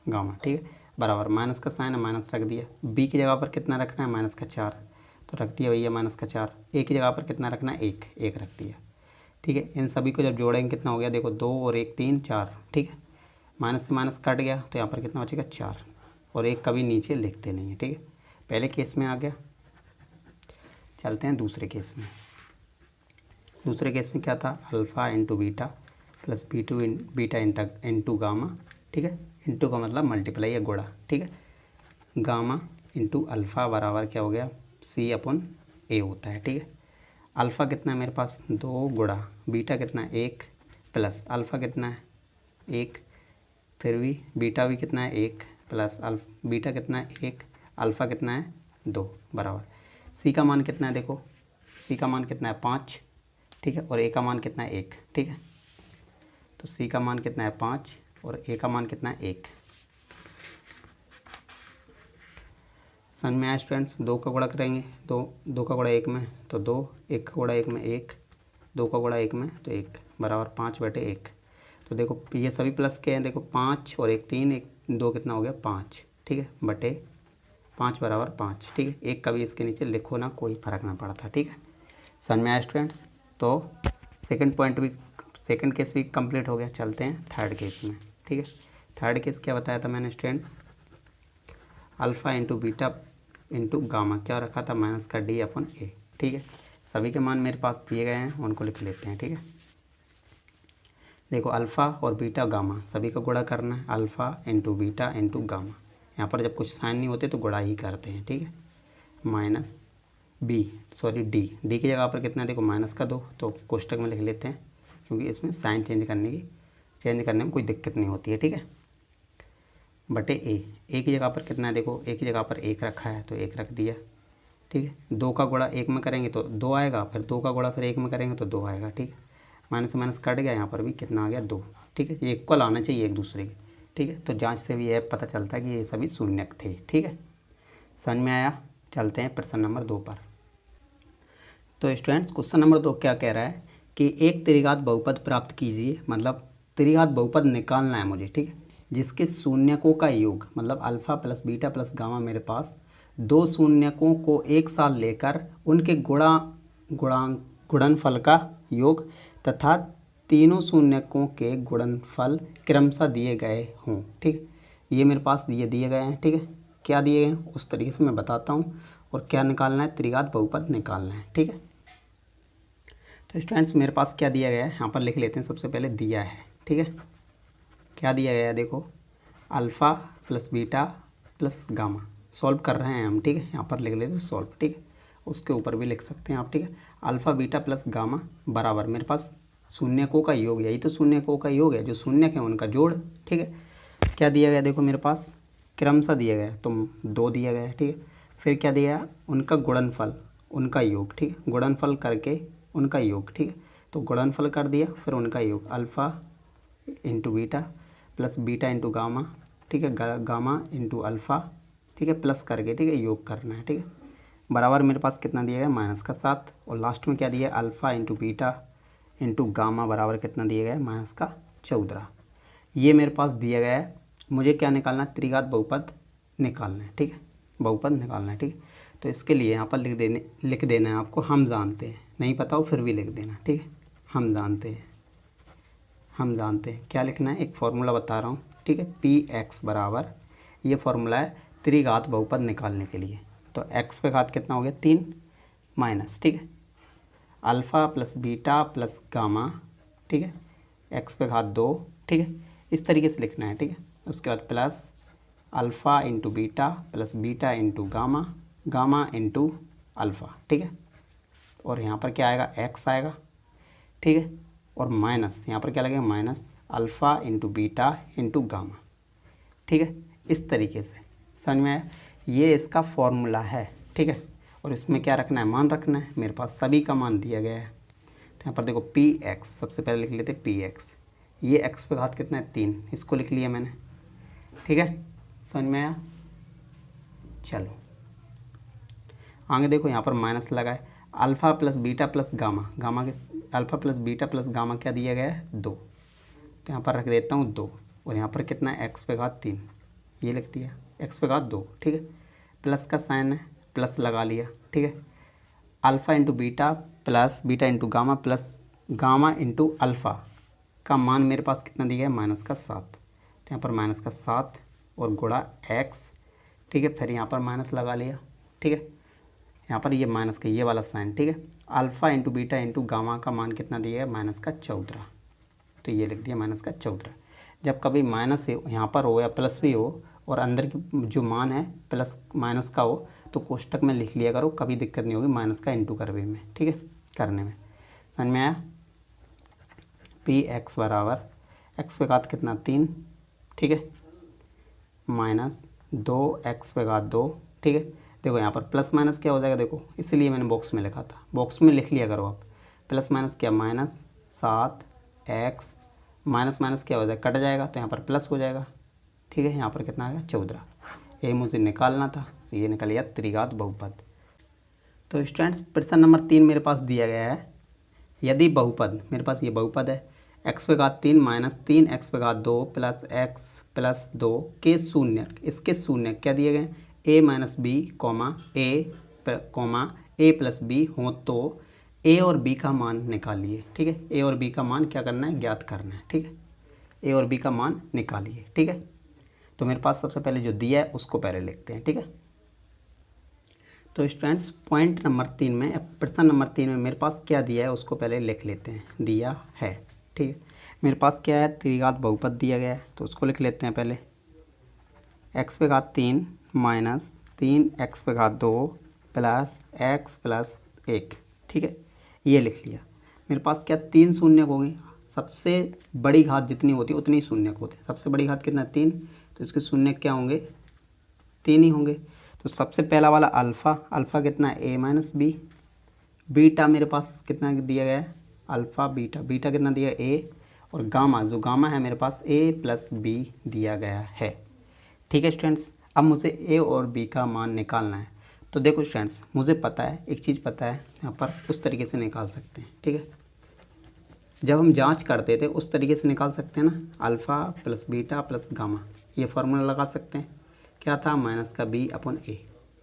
गामा, ठीक है, बराबर माइनस का साइन है माइनस रख दिया। बी की जगह पर कितना रखना है -4, तो रख दिया भैया -4। ए की जगह पर कितना रखना है 1 रख दिया, ठीक है। इन सभी को जब जोड़ेंगे कितना हो गया देखो 2 और 1 3 4, ठीक है। माइनस से माइनस कट गया तो यहाँ पर कितना बचेगा 4 और 1 कभी नीचे लिखते नहीं है, ठीक है। पहले केस में आ गया, चलते हैं दूसरे केस में। दूसरे केस में क्या था alpha into beta plus beta into gamma, ठीक है। इंटू का मतलब मल्टीप्लाई या गुणा, ठीक है। गामा इंटू अल्फ़ा बराबर क्या हो गया C/A होता है, ठीक है। अल्फ़ा कितना है मेरे पास 2 गुणा बीटा कितना है 1 प्लस अल्फ़ा कितना है 1, फिर भी बीटा भी कितना है 1 प्लस बीटा कितना है 1, अल्फ़ा कितना है 2 बराबर सी का मान कितना है देखो, सी का मान कितना है 5, ठीक है, और ए का मान कितना है 1, ठीक है। तो सी का मान कितना है 5 और ए का मान कितना है 1। समझ में आया स्टूडेंट्स। 2 का गुणा करेंगे, 2 का गुणा 1 में तो 2, 1 का गुणा 1 में 1, 2 का गुणा 1 में तो 1 बराबर 5/1। तो देखो ये सभी प्लस के हैं, देखो 5 और 1 3, 1 2 कितना हो गया 5, ठीक है, बटे 5 बराबर 5, ठीक है। एक कभी इसके नीचे लिखो ना, कोई फ़र्क ना पड़ता, ठीक है। समझ में आया स्टूडेंट्स। तो सेकंड केस भी कंप्लीट हो गया। चलते हैं थर्ड केस में, ठीक है। थर्ड केस क्या बताया था मैंने students, alpha into beta into gamma क्या रखा था माइनस का D/A, ठीक है। सभी के मान मेरे पास दिए गए हैं, उनको लिख लेते हैं, ठीक है। देखो अल्फ़ा और बीटा गामा सभी का गुणा करना है, alpha into beta into gamma. यहाँ पर जब कुछ साइन नहीं होते तो गुणा ही करते हैं, ठीक है। माइनस डी की जगह पर कितना है देखो माइनस का 2, तो कोष्टक में लिख लेते हैं क्योंकि इसमें साइन चेंज करने में कोई दिक्कत नहीं होती है, ठीक है। बटे ए की जगह पर कितना है देखो, ए की जगह पर 1 रखा है तो 1 रख दिया, ठीक है। 2 का गुणा 1 में करेंगे तो 2 आएगा, फिर 2 का गुणा फिर 1 में करेंगे तो 2 आएगा, ठीक है। माइनस से माइनस कट गया, यहाँ पर भी कितना आ गया 2, ठीक है। ये इक्वल आना चाहिए एक दूसरे के, ठीक है। तो जांच से भी यह पता चलता है कि ये सभी शून्यक थे, ठीक है। समझ में आया। चलते हैं प्रश्न नंबर 2 पर। तो स्टूडेंट्स क्वेश्चन नंबर 2 क्या कह रहा है कि एक त्रिघात बहुपद प्राप्त कीजिए, मतलब त्रिघात बहुपद निकालना है मुझे, ठीक है, जिसके शून्यकों का योग, मतलब alpha plus beta plus gamma मेरे पास 2 शून्यकों को एक साथ लेकर उनके गुणनफल का योग तथा तीनों शून्यकों के गुणनफल क्रमशः दिए गए हों, ठीक। ये मेरे पास दिए गए हैं, ठीक है। क्या दिए गए हैं उस तरीके से मैं बताता हूँ, और क्या निकालना है त्रिघात बहुपद निकालना है, ठीक है। तो स्टूडेंट्स मेरे पास क्या दिया गया है यहाँ पर लिख लेते हैं। सबसे पहले दिया है, ठीक है, क्या दिया गया है देखो, alpha plus beta plus gamma solve कर रहे हैं हम, ठीक है। यहाँ पर लिख लेते हैं सॉल्व, ठीक है। उसके ऊपर भी लिख सकते हैं आप, ठीक है। अल्फ़ा बीटा प्लस गामा बराबर मेरे पास शून्यकों का योग, यही तो शून्यकों का योग है, जो शून्यक है उनका जोड़, ठीक है। क्या दिया गया देखो मेरे पास क्रमशः दिया गया, तो 2 दिया गया है, ठीक है। फिर क्या दिया, उनका गुणनफल, उनका योग, ठीक है। गुणनफल करके उनका योग, ठीक है। तो गुणनफल कर दिया, फिर उनका योग alpha into beta plus beta into gamma, ठीक है। गामा इंटू अल्फ़ा, ठीक है, प्लस करके, ठीक है, योग करना है, ठीक है। बराबर मेरे पास कितना दिया गया -7, और लास्ट में क्या दिया है alpha into beta into gamma बराबर कितना दिया गया है -14। ये मेरे पास दिया गया है। मुझे क्या निकालना है, त्रिघात बहुपद निकालना है, ठीक है। बहुपद निकालना है, ठीक है। तो इसके लिए यहाँ पर लिख देना है आपको, हम जानते हैं, नहीं पता हो फिर भी लिख देना, ठीक है। हम जानते हैं क्या लिखना है, एक फार्मूला बता रहा हूँ, ठीक है। px बराबर, ये फार्मूला है त्रिघात बहुपद निकालने के लिए। तो x पे घात कितना हो गया 3 माइनस, ठीक है, alpha plus beta plus gamma, ठीक है, x पे घात 2, ठीक है। इस तरीके से लिखना है, ठीक है। उसके बाद plus alpha into beta plus beta into gamma, gamma into alpha, ठीक है। और यहाँ पर क्या आएगा x आएगा, ठीक है। और माइनस यहाँ पर क्या लगेगा minus alpha into beta into gamma, ठीक है। इस तरीके से समझ में आया, ये इसका फॉर्मूला है, ठीक है। और इसमें क्या रखना है, मान रखना है। मेरे पास सभी का मान दिया गया है, तो यहाँ पर देखो px, सबसे पहले लिख लेते px, ये x पे घात कितना है 3, इसको लिख लिया मैंने, ठीक है। समझ में आया। चलो आगे देखो, यहाँ पर माइनस लगा है, alpha plus beta plus gamma, gamma के alpha plus beta plus gamma क्या दिया गया है 2, तो यहाँ पर रख देता हूँ 2, और यहाँ पर कितना है x पे घात 3, ये लिख दिया x पे घात 2, ठीक है। प्लस का साइन है, प्लस लगा लिया, ठीक है। Alpha into beta plus beta into gamma plus gamma into alpha का मान मेरे पास कितना दिया है -7, तो यहाँ पर -7 और गुणा x, ठीक है। फिर यहाँ पर माइनस लगा लिया, ठीक है। यहाँ पर ये माइनस का ये वाला साइन, ठीक है। Alpha into beta into gamma का मान कितना दिया है -14, तो ये लिख दिया -14। जब कभी माइनस यहाँ पर हो या प्लस भी हो और अंदर की जो मान है प्लस माइनस का हो, तो कोष्टक में लिख लिया करो, कभी दिक्कत नहीं होगी माइनस का इंटू करने में, ठीक है, करने में। समझ में आया। px बराबर x पे घात कितना 3, ठीक है, माइनस 2x पे घात 2, ठीक है। देखो यहाँ पर प्लस माइनस क्या हो जाएगा, देखो इसीलिए मैंने बॉक्स में लिखा था, बॉक्स में लिख लिया करो आप। प्लस माइनस क्या -7x, माइनस माइनस क्या हो जाएगा, कट जाएगा, तो यहाँ पर प्लस हो जाएगा, ठीक है। यहाँ पर कितना आ गया 14, ये मुझे निकालना था, तो ये निकल गया त्रिघात बहुपद। तो स्टूडेंट्स प्रश्न नंबर 3 मेरे पास दिया गया है, यदि बहुपद, मेरे पास ये बहुपद है, x पे घात 3 माइनस 3x पे घात 2 प्लस x प्लस 2 के शून्यक, इसके शून्यक क्या दिए गए a minus b a plus b हो, तो a और b का मान निकालिए, ठीक है। a और b का मान क्या करना है, ज्ञात करना है, ठीक है। a और b का मान निकालिए, ठीक है। तो मेरे पास सबसे पहले जो दिया है उसको पहले लिखते हैं, ठीक है। तो स्टूडेंट्स पॉइंट नंबर 3 में, प्रश्न नंबर 3 में मेरे पास क्या दिया है उसको पहले लिख लेते हैं, दिया है, ठीक है। मेरे पास क्या है, त्रिघात बहुपद दिया गया है, तो उसको लिख लेते हैं पहले। x पे घात 3 माइनस 3x पे घात 2 प्लस x प्लस 1, ठीक है, ये लिख लिया। मेरे पास क्या 3 शून्यक हो गई, सबसे बड़ी घात जितनी होती है उतनी ही शून्यक होते हैं। सबसे बड़ी घात कितना 3, तो इसके शून्यक क्या होंगे 3 ही होंगे। तो सबसे पहला वाला अल्फ़ा, अल्फ़ा कितना है a माइनस बी, बीटा मेरे पास कितना दिया गया है अल्फ़ा बीटा, बीटा कितना दिया है a, और गामा, जो गामा है मेरे पास a प्लस बी दिया गया है, ठीक है स्टूडेंट्स। अब मुझे a और b का मान निकालना है। तो देखो स्टूडेंट्स, मुझे पता है, एक चीज़ पता है, यहाँ पर उस तरीके से निकाल सकते हैं, ठीक है। जब हम जांच करते थे उस तरीके से निकाल सकते हैं ना, alpha plus beta plus gamma, ये फार्मूला लगा सकते हैं, क्या था माइनस का b अपॉन a,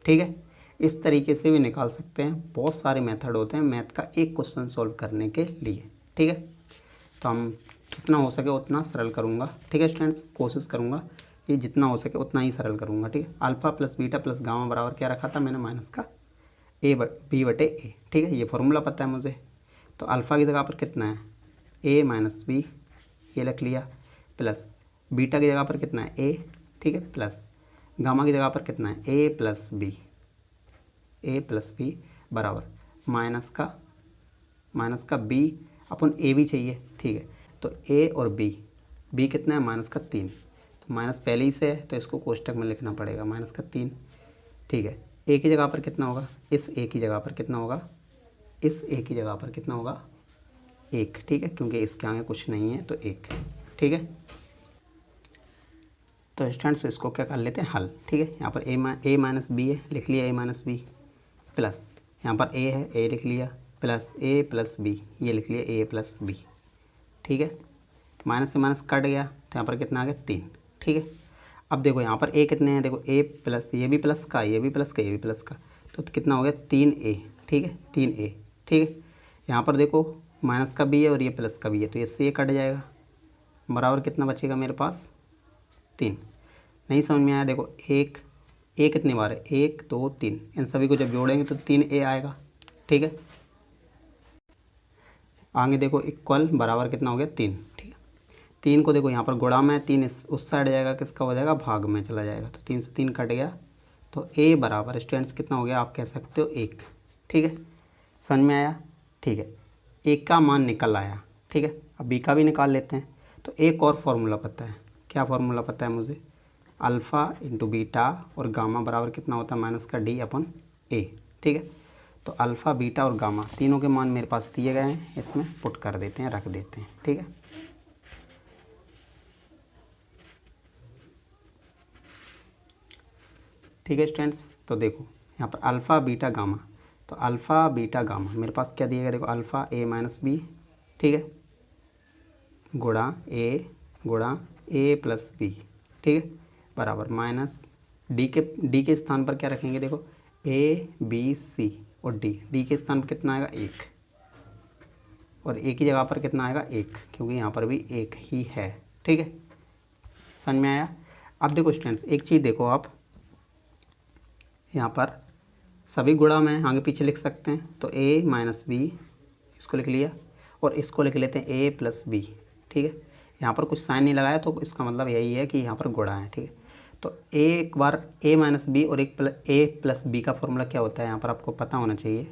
ठीक है। इस तरीके से भी निकाल सकते हैं, बहुत सारे मेथड होते हैं मैथ का एक क्वेश्चन सॉल्व करने के लिए, ठीक है। तो हम जितना हो सके उतना सरल करूँगा, ठीक है स्टूडेंट्स, कोशिश करूँगा ये जितना हो सके उतना ही सरल करूँगा, ठीक है। Alpha plus beta plus gamma बराबर क्या रखा था मैंने, माइनस का b बटे a, ठीक है, ये फार्मूला पता है मुझे। तो अल्फ़ा की जगह पर कितना है a माइनस बी, ये रख लिया, प्लस बीटा की जगह पर कितना है a ठीक है, प्लस गामा की जगह पर कितना है ए प्लस बी बराबर माइनस का बी अपन ए भी चाहिए, ठीक है। तो ए और बी कितना है माइनस का 3, तो माइनस पहले ही से है तो इसको कोष्टक में लिखना पड़ेगा माइनस का 3, ठीक है। ए की जगह पर कितना होगा, इस ए की जगह पर कितना होगा, इस ए की जगह पर कितना होगा 1, ठीक है, क्योंकि इसके आगे कुछ नहीं है तो 1, ठीक है। तो स्टूडेंट्स इसको क्या कर लेते हैं हल, ठीक है। यहाँ पर ए माइनस बी है, लिख लिया ए माइनस बी, प्लस यहाँ पर ए है, ए लिख लिया, प्लस ए प्लस बी, ये लिख लिया ए प्लस बी, ठीक है। माइनस से माइनस कट गया तो यहाँ पर कितना आ गया 3, ठीक है। अब देखो यहाँ पर ए कितने हैं, देखो ए प्लस ये भी प्लस का, ये भी प्लस का, ये भी प्लस का, तो कितना हो गया 3a, ठीक है, 3a, ठीक है। यहाँ पर देखो माइनस का भी है और ये प्लस का भी है, तो इससे ये कट जाएगा, बराबर कितना बचेगा मेरे पास 3। नहीं समझ में आया, देखो एक ए कितनी बार है 1 2 3, इन सभी को जब जोड़ेंगे तो 3a आएगा, ठीक है। आगे देखो इक्वल बराबर कितना हो गया 3, ठीक है। 3 को देखो यहाँ पर गुणा में 3 उस साइड जाएगा, किसका हो जाएगा भाग में चला जाएगा, तो 3 से 3 कट गया, तो a बराबर स्टूडेंट्स कितना हो गया, आप कह सकते हो 1, ठीक है। समझ में आया, ठीक है। a का मान निकल आया, ठीक है। अब b का भी निकाल लेते हैं। तो एक और फार्मूला पता है, क्या फार्मूला पता है मुझे, अल्फ़ा इंटू बीटा और गामा बराबर कितना होता है माइनस का d अपन a, ठीक है। तो अल्फ़ा बीटा और गामा तीनों के मान मेरे पास दिए गए हैं, इसमें पुट कर देते हैं, रख देते हैं, ठीक है। ठीक है स्टूडेंट्स, तो देखो यहाँ पर अल्फ़ा बीटा गामा, तो अल्फ़ा बीटा गामा मेरे पास क्या दिया गया, देखो अल्फ़ा ए माइनस बी, ठीक है, गुणा ए प्लस बी, ठीक है, बराबर माइनस डी के स्थान पर क्या रखेंगे, देखो ए बी सी और डी के स्थान पर कितना आएगा 1, और ए की जगह पर कितना आएगा 1, क्योंकि यहाँ पर भी 1 ही है, ठीक है। समझ में आया। अब देखो स्टूडेंट्स एक चीज़ देखो, आप यहाँ पर सभी गुणा में आगे पीछे लिख सकते हैं, तो a माइनस बी इसको लिख लिया और इसको लिख लेते हैं a प्लस बी, ठीक है। यहाँ पर कुछ साइन नहीं लगाया तो इसका मतलब यही है कि यहाँ पर गुणा है, ठीक है। तो एक बार a माइनस बी और a प्लस बी का फॉर्मूला क्या होता है यहाँ पर आपको पता होना चाहिए।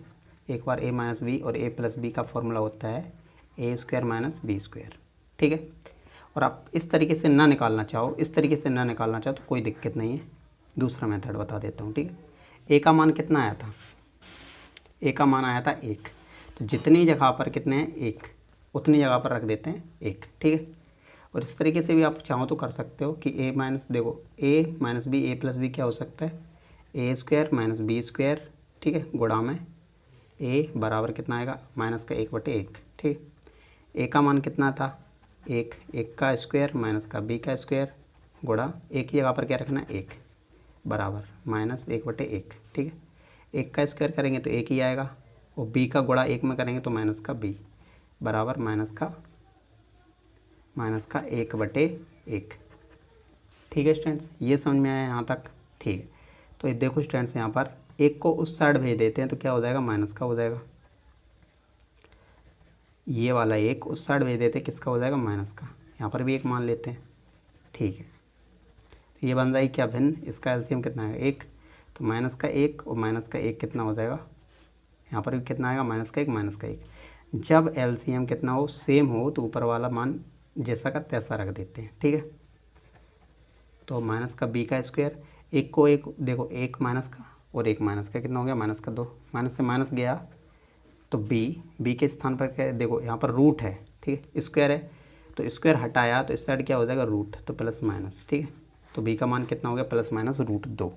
एक बार a माइनस बी और a प्लस बी का फॉर्मूला होता है a square minus b square, ठीक है। और आप इस तरीके से ना निकालना चाहो, इस तरीके से ना निकालना चाहो तो कोई दिक्कत नहीं है, दूसरा मेथड बता देता हूँ, ठीक है। ए का मान कितना आया था, ए का मान आया था 1, तो जितनी जगह पर कितने हैं 1, उतनी जगह पर रख देते हैं 1, ठीक है। और इस तरीके से भी आप चाहो तो कर सकते हो कि ए माइनस, देखो ए माइनस बी ए प्लस बी क्या हो सकता है ए स्क्वायर माइनस बी स्क्वायर, ठीक है, गुणा में ए बराबर कितना आएगा माइनस का 1/1, ठीक है। ए का मान कितना था 1, 1 का स्क्वायर माइनस का बी का स्क्वायर गुणा ए की जगह पर क्या रखना है 1 बराबर माइनस 1/1, ठीक है। 1 का स्क्वायर करेंगे तो 1 ही आएगा और b का गुणा 1 में करेंगे तो माइनस का b बराबर माइनस का 1/1, ठीक है स्टूडेंट्स। ये समझ में आया यहाँ तक, ठीक है। तो ये देखो स्टूडेंट्स यहाँ पर 1 को उस साइड भेज देते हैं तो क्या हो जाएगा माइनस का हो जाएगा, ये वाला 1 उस साइड भेज देते हैं किसका हो जाएगा माइनस का, यहाँ पर भी 1 मान लेते हैं, ठीक है। तो ये बन जाएगी क्या भिन्न, इसका एलसीएम कितना आएगा 1, तो माइनस का 1 और माइनस का 1 कितना हो जाएगा, यहाँ पर भी कितना आएगा माइनस का 1। जब एलसीएम कितना हो सेम हो तो ऊपर वाला मान जैसा का तैसा रख देते हैं, ठीक है। तो माइनस का बी का स्क्वायर, 1 को 1 देखो 1 माइनस का और 1 माइनस का कितना हो गया माइनस का 2, माइनस से माइनस गया तो बी के स्थान पर क्या देखो यहाँ पर रूट है, ठीक है, स्क्वायर है तो स्क्वायर हटाया तो इस साइड क्या हो जाएगा रूट, तो प्लस माइनस, ठीक है। तो b का मान कितना हो गया प्लस माइनस √2,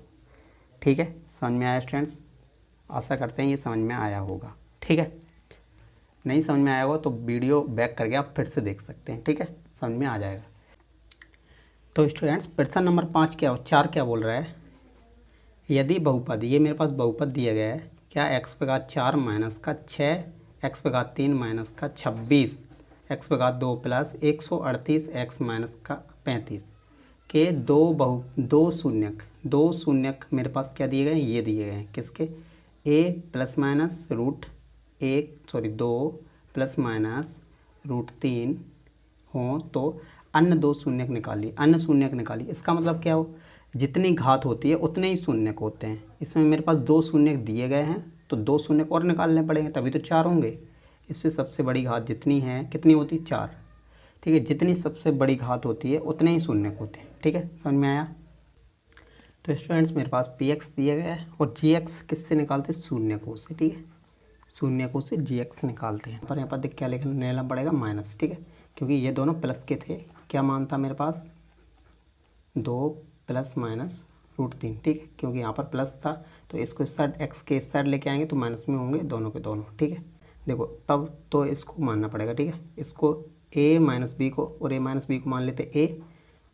ठीक है। समझ में आया स्टूडेंट्स, आशा करते हैं ये समझ में आया होगा, ठीक है। नहीं समझ में आया होगा तो वीडियो बैक करके आप फिर से देख सकते हैं, ठीक है, समझ में आ जाएगा। तो स्टूडेंट्स प्रश्न नंबर 4 क्या बोल रहा है, यदि बहुपद, ये मेरे पास बहुपद दिया गया है, क्या x⁴ माइनस का 6, x⁴ माइनस का 26, x⁴ प्लस 138 x माइनस का 35 के दो शून्यक मेरे पास क्या दिए गए हैं, ये दिए गए हैं किसके, a plus minus √2 plus minus √3 हों तो अन्य 2 शून्यक निकालिए, अन्य शून्यक निकालिए। इसका मतलब क्या हो, जितनी घात होती है उतने ही शून्यक होते हैं। इसमें मेरे पास 2 शून्यक दिए गए हैं तो 2 शून्यक और निकालने पड़ेंगे, तभी तो 4 होंगे। इस पर सबसे बड़ी घात जितनी है कितनी होती है, 4। ठीक है, जितनी सबसे बड़ी घात होती है उतने ही शून्यक होते हैं। ठीक है, समझ में आया। तो स्टूडेंट्स मेरे पास px दिया गया है और gx किससे निकालते हैं, शून्यकों से। ठीक है, शून्यकों से gx निकालते हैं। पर यहाँ पर देख क्या लेना पड़ेगा, माइनस। ठीक है, क्योंकि ये दोनों प्लस के थे। क्या मान था मेरे पास, 2 + -√3। ठीक है, क्योंकि यहाँ पर प्लस था तो इसको इस साइड x के इस साइड लेके आएंगे तो माइनस में होंगे दोनों के दोनों। ठीक है, देखो तब तो इसको मानना पड़ेगा। ठीक है, इसको a - b को और a - b को मान लेते a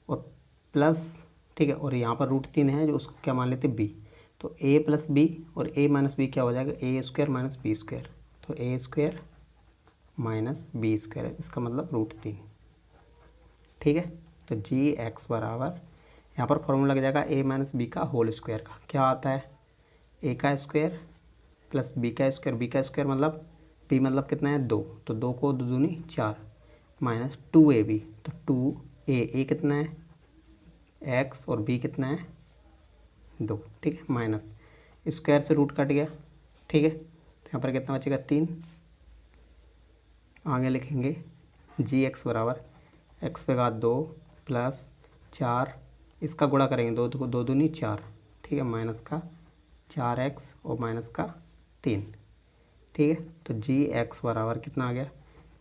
और प्लस, ठीक है, और यहाँ पर √3 है जो उसको क्या मान लेते b। तो a + b और a - b क्या हो जाएगा, a² - b²। तो a² - b², इसका मतलब √3। ठीक है, तो gx बराबर यहाँ पर फॉर्मूला लग जाएगा a - b का होल स्क्वायर का। क्या आता है, a का स्क्वायर प्लस b का स्क्वायर, b का स्क्वायर मतलब b मतलब कितना है, 2। तो 2 को 2 दूनी 4 माइनस 2ab। तो 2a कितना है x और b कितना है 2। ठीक है, माइनस स्क्वायर से रूट कट गया। ठीक है, तो यहाँ पर कितना बचेगा, 3। आगे लिखेंगे gx बराबर x² 2 + 4, इसका गुणा करेंगे 2 को 2 दूनी 4। ठीक है, माइनस का 4x और माइनस का 3। ठीक है, तो gx बराबर कितना आ गया,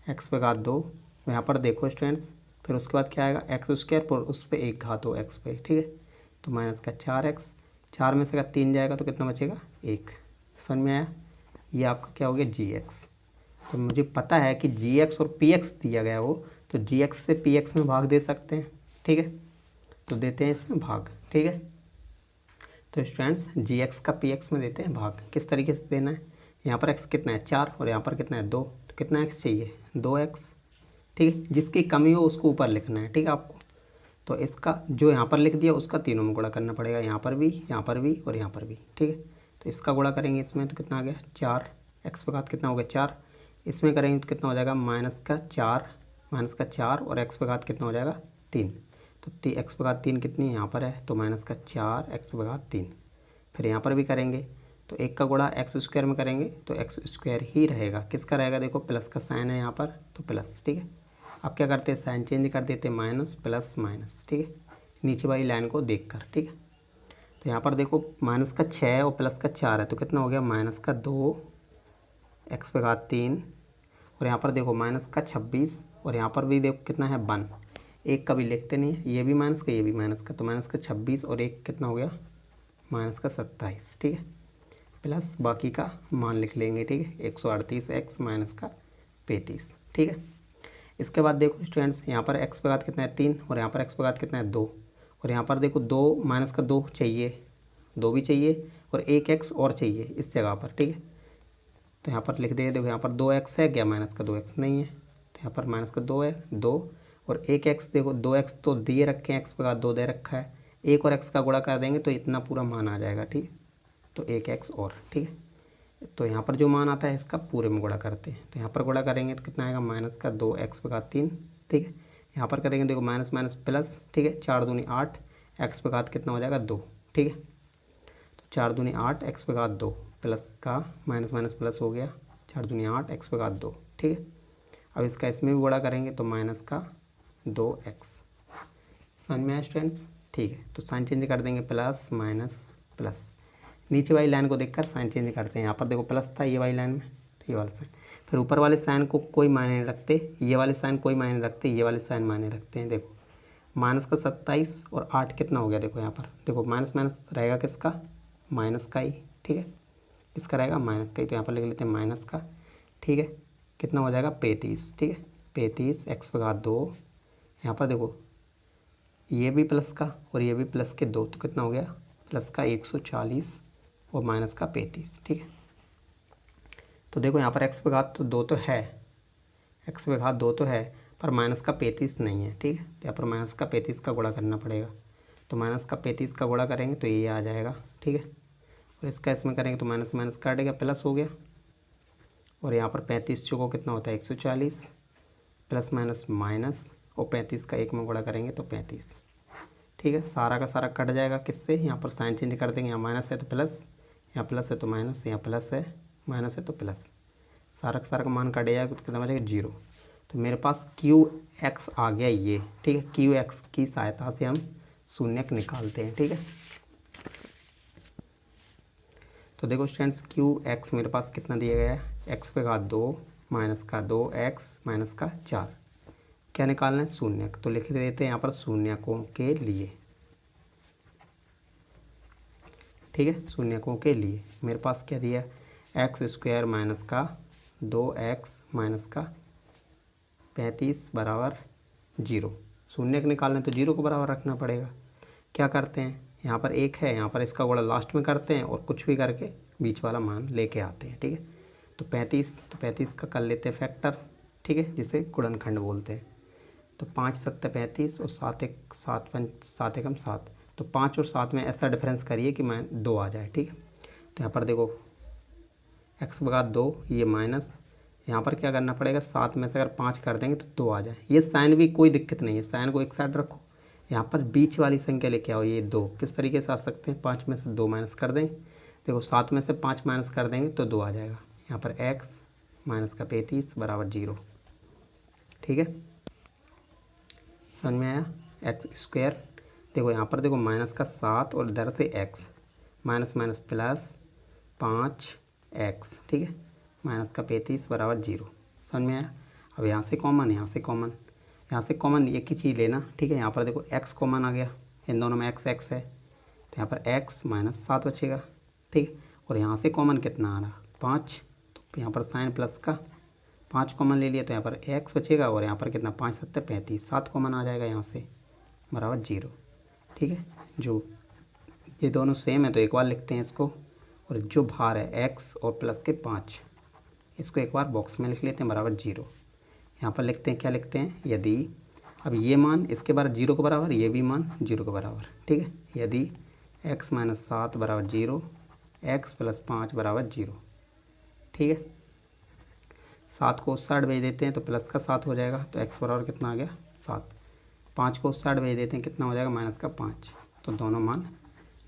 x²। यहाँ पर देखो स्टूडेंट्स, फिर उसके बाद क्या आएगा, x² पर उस पर एक घात हो x पे। ठीक है, तो माइनस का 4x, 4 में से अगर 3 जाएगा तो कितना बचेगा, 1। समझ में आया। ये आपका क्या हो गया, gx। तो मुझे पता है कि gx और px दिया गया हो तो gx से px में भाग दे सकते हैं। ठीक है, तो देते हैं इसमें भाग। ठीक है, तो स्टूडेंट्स gx का px में देते हैं भाग। किस तरीके से देना है, यहाँ पर x कितना है 4 और यहाँ पर कितना है 2, तो कितना x चाहिए, 2x। ठीक है, जिसकी कमी हो उसको ऊपर लिखना है। ठीक है आपको, तो इसका जो यहाँ पर लिख दिया उसका तीनों में गुणा करना पड़ेगा, यहाँ पर भी, यहाँ पर भी और यहाँ पर भी। ठीक है, तो इसका गुणा करेंगे इसमें तो कितना आ गया, 4। x² कितना हो गया, 4। इसमें करेंगे तो कितना हो जाएगा, -4 और x² कितना हो जाएगा, 3। तो x² 3 कितनी यहाँ पर है, तो -4 x²। फिर यहाँ पर भी करेंगे तो एक का गुणा x² में करेंगे तो x² ही रहेगा। किसका रहेगा, देखो प्लस का साइन है यहाँ पर तो प्लस। ठीक है, अब क्या करते हैं, साइन चेंज कर देते हैं, माइनस प्लस माइनस। ठीक है, नीचे वाली लाइन को देखकर। ठीक है, तो यहाँ पर देखो माइनस का 6 और प्लस का 4 है तो कितना हो गया, -2 x²। और यहाँ पर देखो माइनस का 26 और यहाँ पर भी देखो कितना है 1। एक का भी लिखते नहीं है, ये भी माइनस का ये भी माइनस का, तो माइनस का 26 और एक कितना हो गया, -27। ठीक है, प्लस बाकी का मान लिख लेंगे। ठीक है, 138x माइनस का 35। ठीक है, इसके बाद देखो स्टूडेंट्स यहाँ पर x² कितना है 3 और यहाँ पर x² कितना है 2 और यहाँ पर देखो 2 माइनस का 2 चाहिए, 2 भी चाहिए और 1x और चाहिए इस जगह पर। ठीक है, तो यहाँ पर लिख दे, देखो यहाँ पर 2x है क्या, माइनस का 2x नहीं है तो यहाँ पर माइनस का 2 है, 2 और 1x। देखो 2x तो दिए रखे हैं, x² 2 दे रखा है, 1 और x का गुणा कर देंगे तो इतना पूरा मान आ जाएगा। ठीक, तो 1x और। ठीक है, तो यहाँ पर जो मान आता है इसका पूरे में गुणा करते हैं, तो यहाँ पर गुणा करेंगे तो कितना आएगा, -2x²। ठीक है, यहाँ पर करेंगे देखो माइनस माइनस प्लस। ठीक है, 4 दूनी 8, x² कितना हो जाएगा 2। ठीक है, तो 4 दूनी 8 x² 2 प्लस का माइनस माइनस प्लस हो गया, 4 दूनी 8 x² 2। ठीक है, अब इसका इसमें भी गुणा करेंगे तो माइनस का 2x। समझ में आया स्टूडेंट्स। ठीक है, तो साइन चेंज कर देंगे, प्लस माइनस प्लस। नीचे वाली लाइन को देखकर साइन चेंज करते हैं। यहाँ पर देखो प्लस था ये वाली लाइन में तो ये वाला साइन, फिर ऊपर वाले साइन को कोई मायने नहीं रखते, ये वाले साइन कोई मायने रखते, ये वाले साइन मायने रखते हैं। देखो माइनस का 27 और 8 कितना हो गया, देखो यहाँ पर देखो माइनस माइनस रहेगा किसका, माइनस का ही। ठीक है, इसका रहेगा माइनस का ही, तो यहाँ पर लिख लेते हैं माइनस का। ठीक है, कितना हो जाएगा 35। ठीक है, 35 x² 2। यहाँ पर देखो ये भी प्लस का और ये भी प्लस के 2 तो कितना हो गया, प्लस का 140 और माइनस का 35। ठीक है, तो देखो यहाँ पर x² 2 तो है, x² 2 तो है पर माइनस का 35 नहीं है। ठीक है, तो यहाँ पर माइनस का 35 का गुणा करना पड़ेगा, तो माइनस का 35 का गुणा करेंगे तो ये आ जाएगा। ठीक है, और इसका इसमें करेंगे तो माइनस माइनस काटेगा प्लस हो गया, और यहाँ पर 35 चौको कितना होता है 140 प्लस माइनस माइनस और 35 का 1 में गुणा करेंगे तो 35। ठीक है, सारा का सारा कट जाएगा किससे, यहाँ पर साइन चेंज कर देंगे, यहाँ माइनस है तो प्लस, यहाँ प्लस है तो माइनस, यहाँ प्लस है माइनस है तो प्लस, सारा का सारा का मान कट जाएगा तो कितना बचेगा 0। तो मेरे पास QX आ गया ये। ठीक है, QX की सहायता से हम शून्यक निकालते हैं। ठीक है, तो देखो स्टूडेंट्स QX मेरे पास कितना दिया गया है, x पे घात 2 माइनस का 2x माइनस का 4। क्या निकालना है, शून्यक। तो लिख देते हैं यहाँ पर शून्यकों के लिए। ठीक है, शून्यकों के लिए मेरे पास क्या दिया, x² माइनस का 2x माइनस का 35 बराबर 0। शून्यक निकालना तो 0 को बराबर रखना पड़ेगा। क्या करते हैं, यहाँ पर 1 है, यहाँ पर इसका गुणा लास्ट में करते हैं और कुछ भी करके बीच वाला मान लेके आते हैं। ठीक है, तो 35 का कर लेते हैं फैक्टर। ठीक है, जिसे गुणनखंड बोलते हैं। तो 5 7 35 और 7 एकम 7। तो 5 और 7 में ऐसा डिफरेंस करिए कि मैं 2 आ जाए। ठीक है, तो यहाँ पर देखो x बघात 2 ये माइनस, यहाँ पर क्या करना पड़ेगा, 7 में से अगर 5 कर देंगे तो 2 आ जाए। ये साइन भी कोई दिक्कत नहीं है, साइन को एक साइड रखो, यहाँ पर बीच वाली संख्या लेके आओ। ये 2 किस तरीके से आ सकते हैं, 5 में से 2 माइनस कर दें, देखो 7 में से 5 माइनस कर देंगे तो 2 आ जाएगा। यहाँ पर x माइनस का 35 बराबर 0। ठीक है, समझ में आया, x²। देखो यहाँ पर देखो माइनस का 7 और इधर से x, minus minus plus 5x। ठीक है, माइनस का 35 बराबर 0। समझ में आया। अब यहाँ से कॉमन, यहाँ से कॉमन एक ही चीज़ लेना। ठीक है, यहाँ पर देखो x कॉमन आ गया, इन दोनों में x है, तो यहाँ पर x माइनस 7 बचेगा। ठीक है, और यहाँ से कॉमन कितना आ रहा, 5, तो यहाँ पर साइन प्लस का 5 कॉमन ले लिया, तो यहाँ पर x बचेगा और यहाँ पर कितना 5 7 35, 7 कॉमन आ जाएगा यहाँ से बराबर 0। ठीक है, जो ये दोनों सेम है तो एक बार लिखते हैं इसको, और जो भार है x और प्लस के 5, इसको एक बार बॉक्स में लिख लेते हैं बराबर 0। यहाँ पर लिखते हैं, क्या लिखते हैं, यदि, अब ये मान इसके बराबर 0 के बराबर, ये भी मान 0 के बराबर। ठीक है, यदि x माइनस 7 बराबर 0, x प्लस 5 बराबर 0। ठीक है, 7 को उस साइड भेज देते हैं तो प्लस का 7 हो जाएगा, तो x बराबर कितना आ गया 7। 5 को उस साइड भेज देते हैं, कितना हो जाएगा माइनस का 5। तो दोनों मान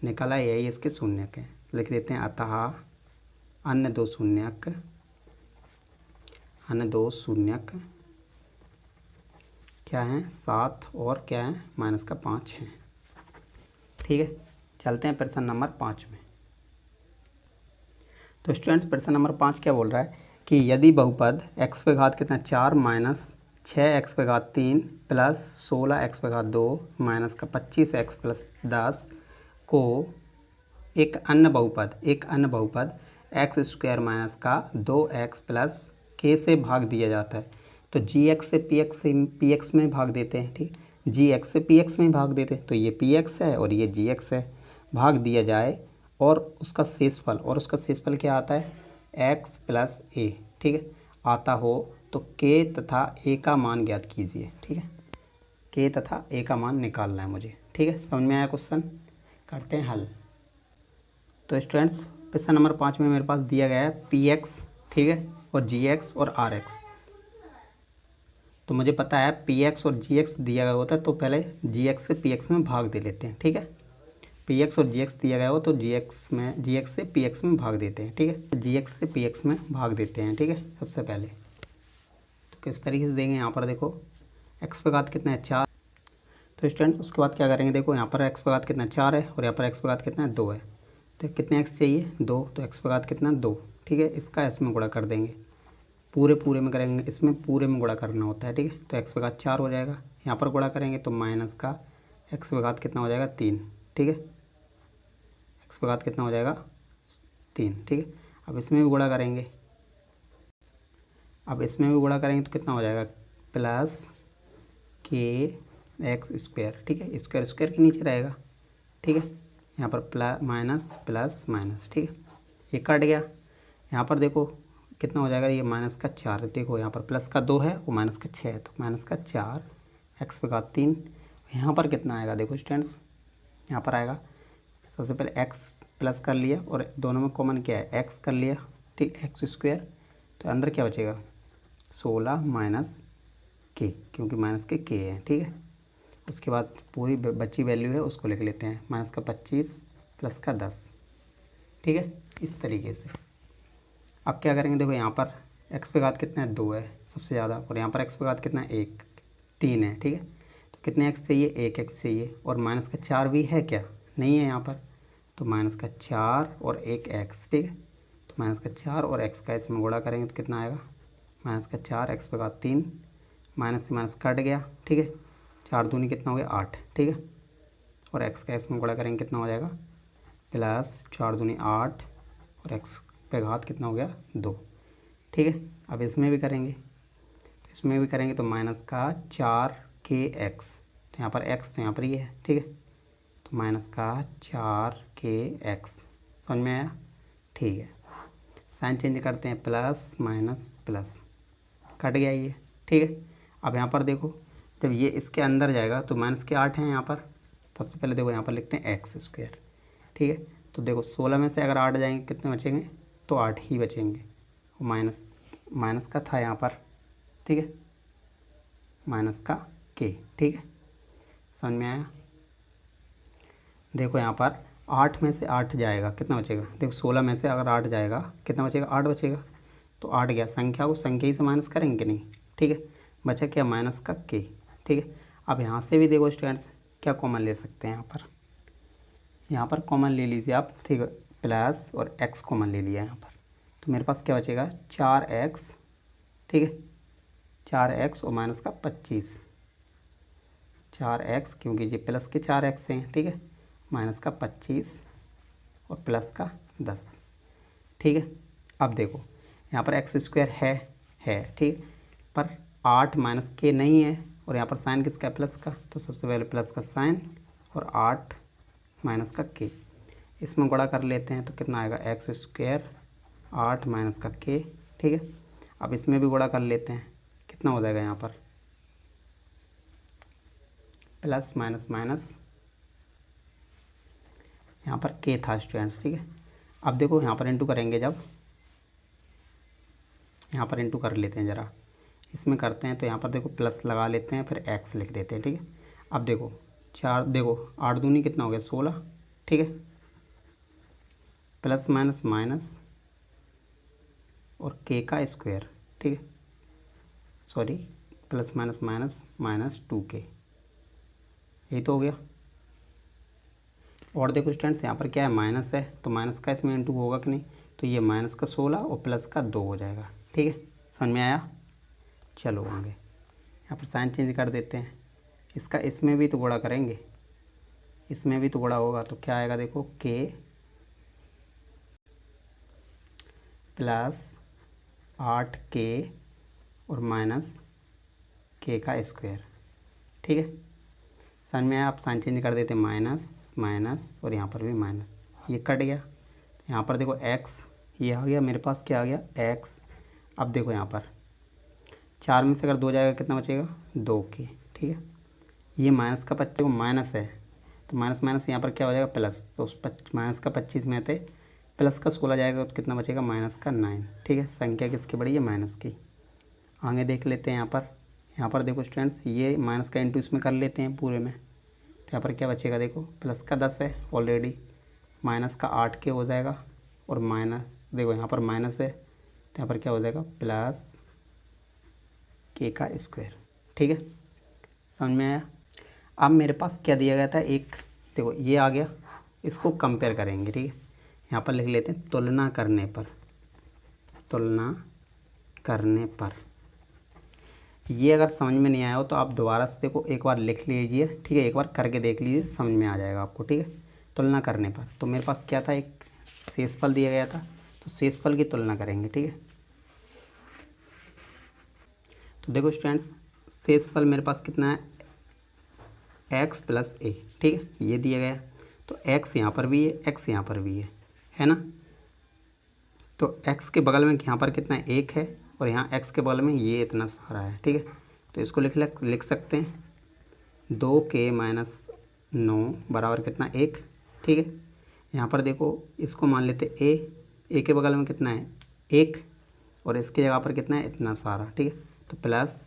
निकला, यही इसके शून्यक हैं। लिख देते हैं अतः अन्य दो शून्यक क्या हैं, 7 और क्या है माइनस का 5 हैं। ठीक है, चलते हैं प्रश्न नंबर 5 में। तो स्टूडेंट्स प्रश्न नंबर 5 क्या बोल रहा है कि यदि बहुपद x पे घात कितना 4 माइनस 6x पे घात 3 प्लस 16x पे घात 2 माइनस का 25x प्लस 10 को एक अन्य बहुपद x² माइनस का 2x प्लस k से भाग दिया जाता है, तो gx से px में भाग देते हैं। ठीक, gx से px में भाग देते हैं, तो ये px है और ये gx है, भाग दिया जाए और उसका शेषफल क्या आता है, x प्लस a। ठीक है, आता हो तो k तथा a का मान ज्ञात कीजिए। ठीक है, k तथा a का मान निकालना है मुझे। ठीक है, समझ में आया क्वेश्चन, करते हैं हल। तो स्टूडेंट्स प्रश्न नंबर 5 में मेरे पास दिया गया है px, ठीक है, और gx और rx। तो मुझे पता है px और gx दिया गया होता है तो पहले gx से px में भाग दे लेते हैं। ठीक है, px और gx दिया गया हो तो gx से px में भाग देते हैं। ठीक है, gx से px में भाग देते हैं। ठीक है, सबसे पहले तो किस तरीके से देंगे, यहाँ पर देखो x पे घात कितना है 4, तो स्टूडेंट उसके बाद क्या करेंगे, देखो यहाँ पर x पे घात कितना 4 है और यहाँ पर x पे घात कितना है 2 है, तो कितने x चाहिए 2, तो x पे घात कितना 2। ठीक है, इसका इसमें गुणा कर देंगे, पूरे में करेंगे, इसमें पूरे में गुणा करना होता है। ठीक है, तो x पे घात 4 हो जाएगा, यहाँ पर गुणा करेंगे तो माइनस का x पे घात कितना हो जाएगा 3। ठीक है, x पे घात कितना हो जाएगा 3। ठीक है, अब इसमें भी गुणा करेंगे, तो कितना हो जाएगा प्लस kx²। ठीक है, स्क्वायर के नीचे रहेगा। ठीक है, यहाँ पर प्लस माइनस। ठीक है, ये कट गया, यहाँ पर देखो कितना हो जाएगा, ये माइनस का 4, देखो यहाँ पर प्लस का 2 है और माइनस का 6 है, तो माइनस का 4 x पे घात 3। यहाँ पर कितना आएगा, देखो स्टूडेंट्स यहाँ पर आएगा, सबसे पहले x प्लस कर लिया और दोनों में कॉमन क्या है x कर लिया। ठीक, x², तो अंदर क्या बचेगा 16 माइनस के, क्योंकि माइनस के है, ठीक है। उसके बाद पूरी बची वैल्यू है उसको लिख लेते हैं, माइनस का 25 प्लस का 10, ठीक है, इस तरीके से। अब क्या करेंगे, देखो यहाँ पर एक्स पे घात कितना है, 2 है सबसे ज़्यादा, और यहाँ पर एक्स पे घात कितना है, 3 है, ठीक है। तो कितने एक्स चाहिए, 1 एक्स चाहिए, और माइनस का 4 भी है क्या, नहीं है यहाँ पर, तो माइनस का 4 और 1 एक्स, ठीक है। तो माइनस का 4 और एक्स का इसमें गुणा करेंगे तो कितना आएगा, माइनस का 4 एक्स पे घात 3, माइनस से माइनस कट गया, ठीक है, 4 दूनी कितना हो गया, 8, ठीक है। और एक्स का इसमें गुणा करेंगे कितना हो जाएगा, प्लस 4 दूनी 8 और एक्स पे घात कितना हो गया, 2, ठीक है। अब इसमें भी करेंगे, तो इसमें भी करेंगे तो माइनस का 4k एक्स, तो यहाँ पर एक्स तो यहाँ पर ही है, ठीक है। तो माइनस का 4k एक्स, समझ में आया, ठीक है। साइन चेंज करते हैं, प्लस माइनस प्लस, कट गया ये, ठीक है। अब यहाँ पर देखो, जब ये इसके अंदर जाएगा तो माइनस के 8 हैं यहाँ पर, सबसे पहले देखो यहाँ पर लिखते हैं एक्स स्क्वायर, ठीक है। तो देखो 16 में से अगर 8 जाएंगे कितने बचेंगे, तो 8 ही बचेंगे, और माइनस का था यहाँ पर, ठीक है, माइनस का के, ठीक है, समझ में आया। देखो यहाँ पर 8 में से 8 जाएगा कितना बचेगा, देखो 16 में से अगर 8 जाएगा कितना बचेगा, 8 बचेगा, तो 8 गया, संख्या को संख्या ही से माइनस करेंगे नहीं, ठीक है, बचा क्या, माइनस का के, ठीक है। अब यहाँ से भी देखो स्टूडेंट्स क्या कॉमन ले सकते हैं, यहाँ पर कॉमन ले लीजिए आप, ठीक है, प्लस और एक्स कॉमन ले लिया यहाँ पर, तो मेरे पास क्या बचेगा, 4x, ठीक है, 4x और माइनस का 25, 4x क्योंकि ये प्लस के 4x हैं, ठीक है, माइनस का 25 और प्लस का 10, ठीक है। अब देखो यहाँ पर एक्स स्क्वायर है, ठीक, पर 8 माइनस के नहीं है, और यहाँ पर साइन किसका है, प्लस का, तो सबसे पहले प्लस का साइन और 8 माइनस का के, इसमें गुणा कर लेते हैं तो कितना आएगा, एक्स स्क्वायर 8 माइनस का के, ठीक है। अब इसमें भी गुणा कर लेते हैं, कितना हो जाएगा यहाँ पर, प्लस माइनस माइनस, यहाँ पर के था स्टूडेंट्स, ठीक है। अब देखो यहाँ पर इंटू करेंगे, जब यहाँ पर इंटू कर लेते हैं ज़रा, इसमें करते हैं तो यहाँ पर देखो प्लस लगा लेते हैं, फिर एक्स लिख देते हैं, ठीक है। अब देखो 4, देखो 8 दूनी कितना हो गया, 16, ठीक है, प्लस माइनस माइनस और के का स्क्वायर, ठीक है, sorry, plus minus minus minus 2k, यही तो हो गया। और देखो स्टूडेंट्स यहाँ पर क्या है, माइनस है, तो माइनस का इसमें इंटू होगा कि नहीं, तो ये माइनस का 16 और प्लस का 2 हो जाएगा, ठीक है, समझ में आया। चलो आगे, यहाँ पर साइन चेंज कर देते हैं, इसका इसमें भी तो गुणा करेंगे, इसमें भी तो गुणा होगा, तो क्या आएगा, देखो के प्लस 8k और माइनस के का स्क्वायर, ठीक है, समझ में आया। आप साइन चेंज कर देते हैं, माइनस माइनस और यहाँ पर भी माइनस, ये कट गया, यहाँ पर देखो x, ये आ गया मेरे पास, क्या आ गया, x। अब देखो यहाँ पर 4 में से अगर 2 जाएगा कितना बचेगा, 2k, ठीक है, ये माइनस का 25 को माइनस है, तो माइनस माइनस यहाँ पर क्या हो जाएगा, प्लस, तो उस माइनस का 25 में थे, प्लस का 16 जाएगा तो कितना बचेगा, माइनस का 9, ठीक है। संख्या किसकी बड़ी है, माइनस की। आगे देख लेते हैं, यहाँ पर देखो स्टूडेंट्स, ये माइनस का इंटू इसमें कर लेते हैं पूरे में, तो यहाँ पर क्या बचेगा, देखो प्लस का 10 है ऑलरेडी, माइनस का 8k हो जाएगा, और माइनस देखो यहाँ पर माइनस है, तो यहाँ पर क्या हो जाएगा, प्लस के का स्क्वायर, ठीक है, समझ में आया। अब मेरे पास क्या दिया गया था, एक देखो ये आ गया, इसको कंपेयर करेंगे, ठीक है, यहाँ पर लिख लेते हैं, तुलना करने पर, ये अगर समझ में नहीं आया हो तो आप दोबारा से देखो, एक बार लिख लीजिए, ठीक है, एक बार करके देख लीजिए, समझ में आ जाएगा आपको, ठीक है। तुलना करने पर, तो मेरे पास क्या था, एक शेषफल दिया गया था, तो शेषफल की तुलना करेंगे, ठीक है। तो देखो स्टूडेंट्स, शेषफल मेरे पास कितना है, x प्लस a, ठीक है, ये दिया गया, तो x यहाँ पर भी है, x यहाँ पर भी है ना, तो x के बगल में यहाँ पर कितना है, 1 है, और यहाँ x के बगल में ये इतना सारा है, ठीक है, तो इसको लिख सकते हैं, 2k माइनस 9 बराबर कितना, 1, ठीक है। यहाँ पर देखो इसको मान लेते a के बगल में कितना है, 1, और इसके जगह पर कितना है, इतना सारा, ठीक है, तो प्लस,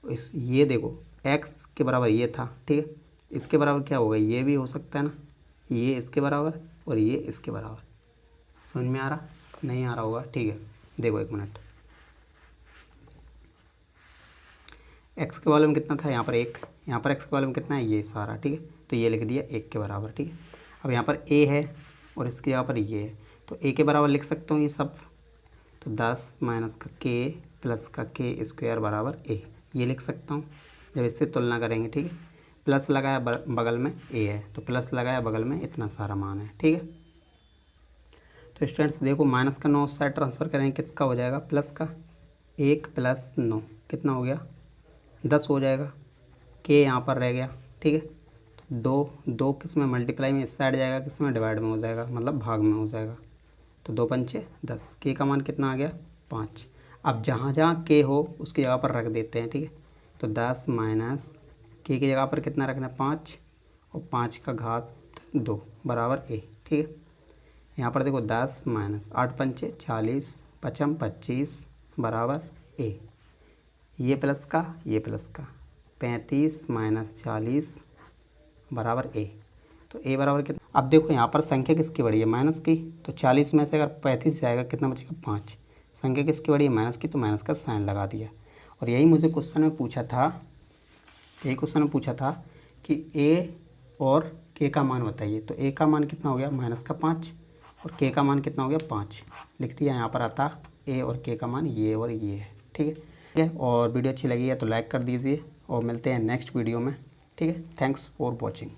इस ये देखो x के बराबर ये था, ठीक है, इसके बराबर क्या होगा, ये भी हो सकता है ना, ये इसके बराबर और ये इसके बराबर। समझ में आ रहा, नहीं आ रहा होगा, ठीक है। देखो एक मिनट, x के वॉल्यूम कितना था, यहाँ पर 1, यहाँ पर x के वॉल्यूम कितना है, ये सारा, ठीक है। तो ये लिख दिया 1 के बराबर, ठीक है। अब यहाँ पर a है और इसके यहाँ पर ये है, तो a के बराबर लिख सकता हूँ ये सब, तो 10 माइनस का k प्लस का k स्क्वायर बराबर a, ये लिख सकता हूँ जब इससे तुलना करेंगे, ठीक है। प्लस लगाया बगल में a है, तो प्लस लगाया बगल में इतना सारा मान है, ठीक है। तो स्टूडेंट्स देखो, माइनस का 9 उस साइड ट्रांसफ़र करेंगे, किसका हो जाएगा, प्लस का, 1 प्लस 9 कितना हो गया, 10 हो जाएगा। के यहाँ पर रह गया, ठीक है। तो दो किस में मल्टीप्लाई में इस साइड जाएगा, किस में डिवाइड में हो जाएगा, मतलब भाग में हो जाएगा। तो 2 पंचे 10, के का मान कितना आ गया, 5। अब जहाँ जहाँ के हो उसकी जगह पर रख देते हैं, ठीक है। तो 10 माइनस के की जगह पर कितना रखना है, 5, और 5 का घात 2 बराबर a, ठीक है। यहाँ पर देखो 10 माइनस 8 पंचे 40, 5 25 बराबर a, ये प्लस का 35 माइनस 40 बराबर a। तो a बराबर कितना, अब देखो यहाँ पर संख्या किसकी बड़ी है, माइनस की, तो 40 में से अगर 35 जाएगा कितना बचेगा, 5। संख्या किसकी बड़ी है, माइनस की, तो माइनस का साइन लगा दिया। और यही मुझे क्वेश्चन में पूछा था, कि a और k का मान बताइए। तो a का मान कितना हो गया, माइनस का 5, और k का मान कितना हो गया, 5 लिख दिया। यहाँ पर आता a और k का मान ये और ये है, ठीक है। और वीडियो अच्छी लगी है तो लाइक कर दीजिए, और मिलते हैं नेक्स्ट वीडियो में, ठीक है। Thanks for watching.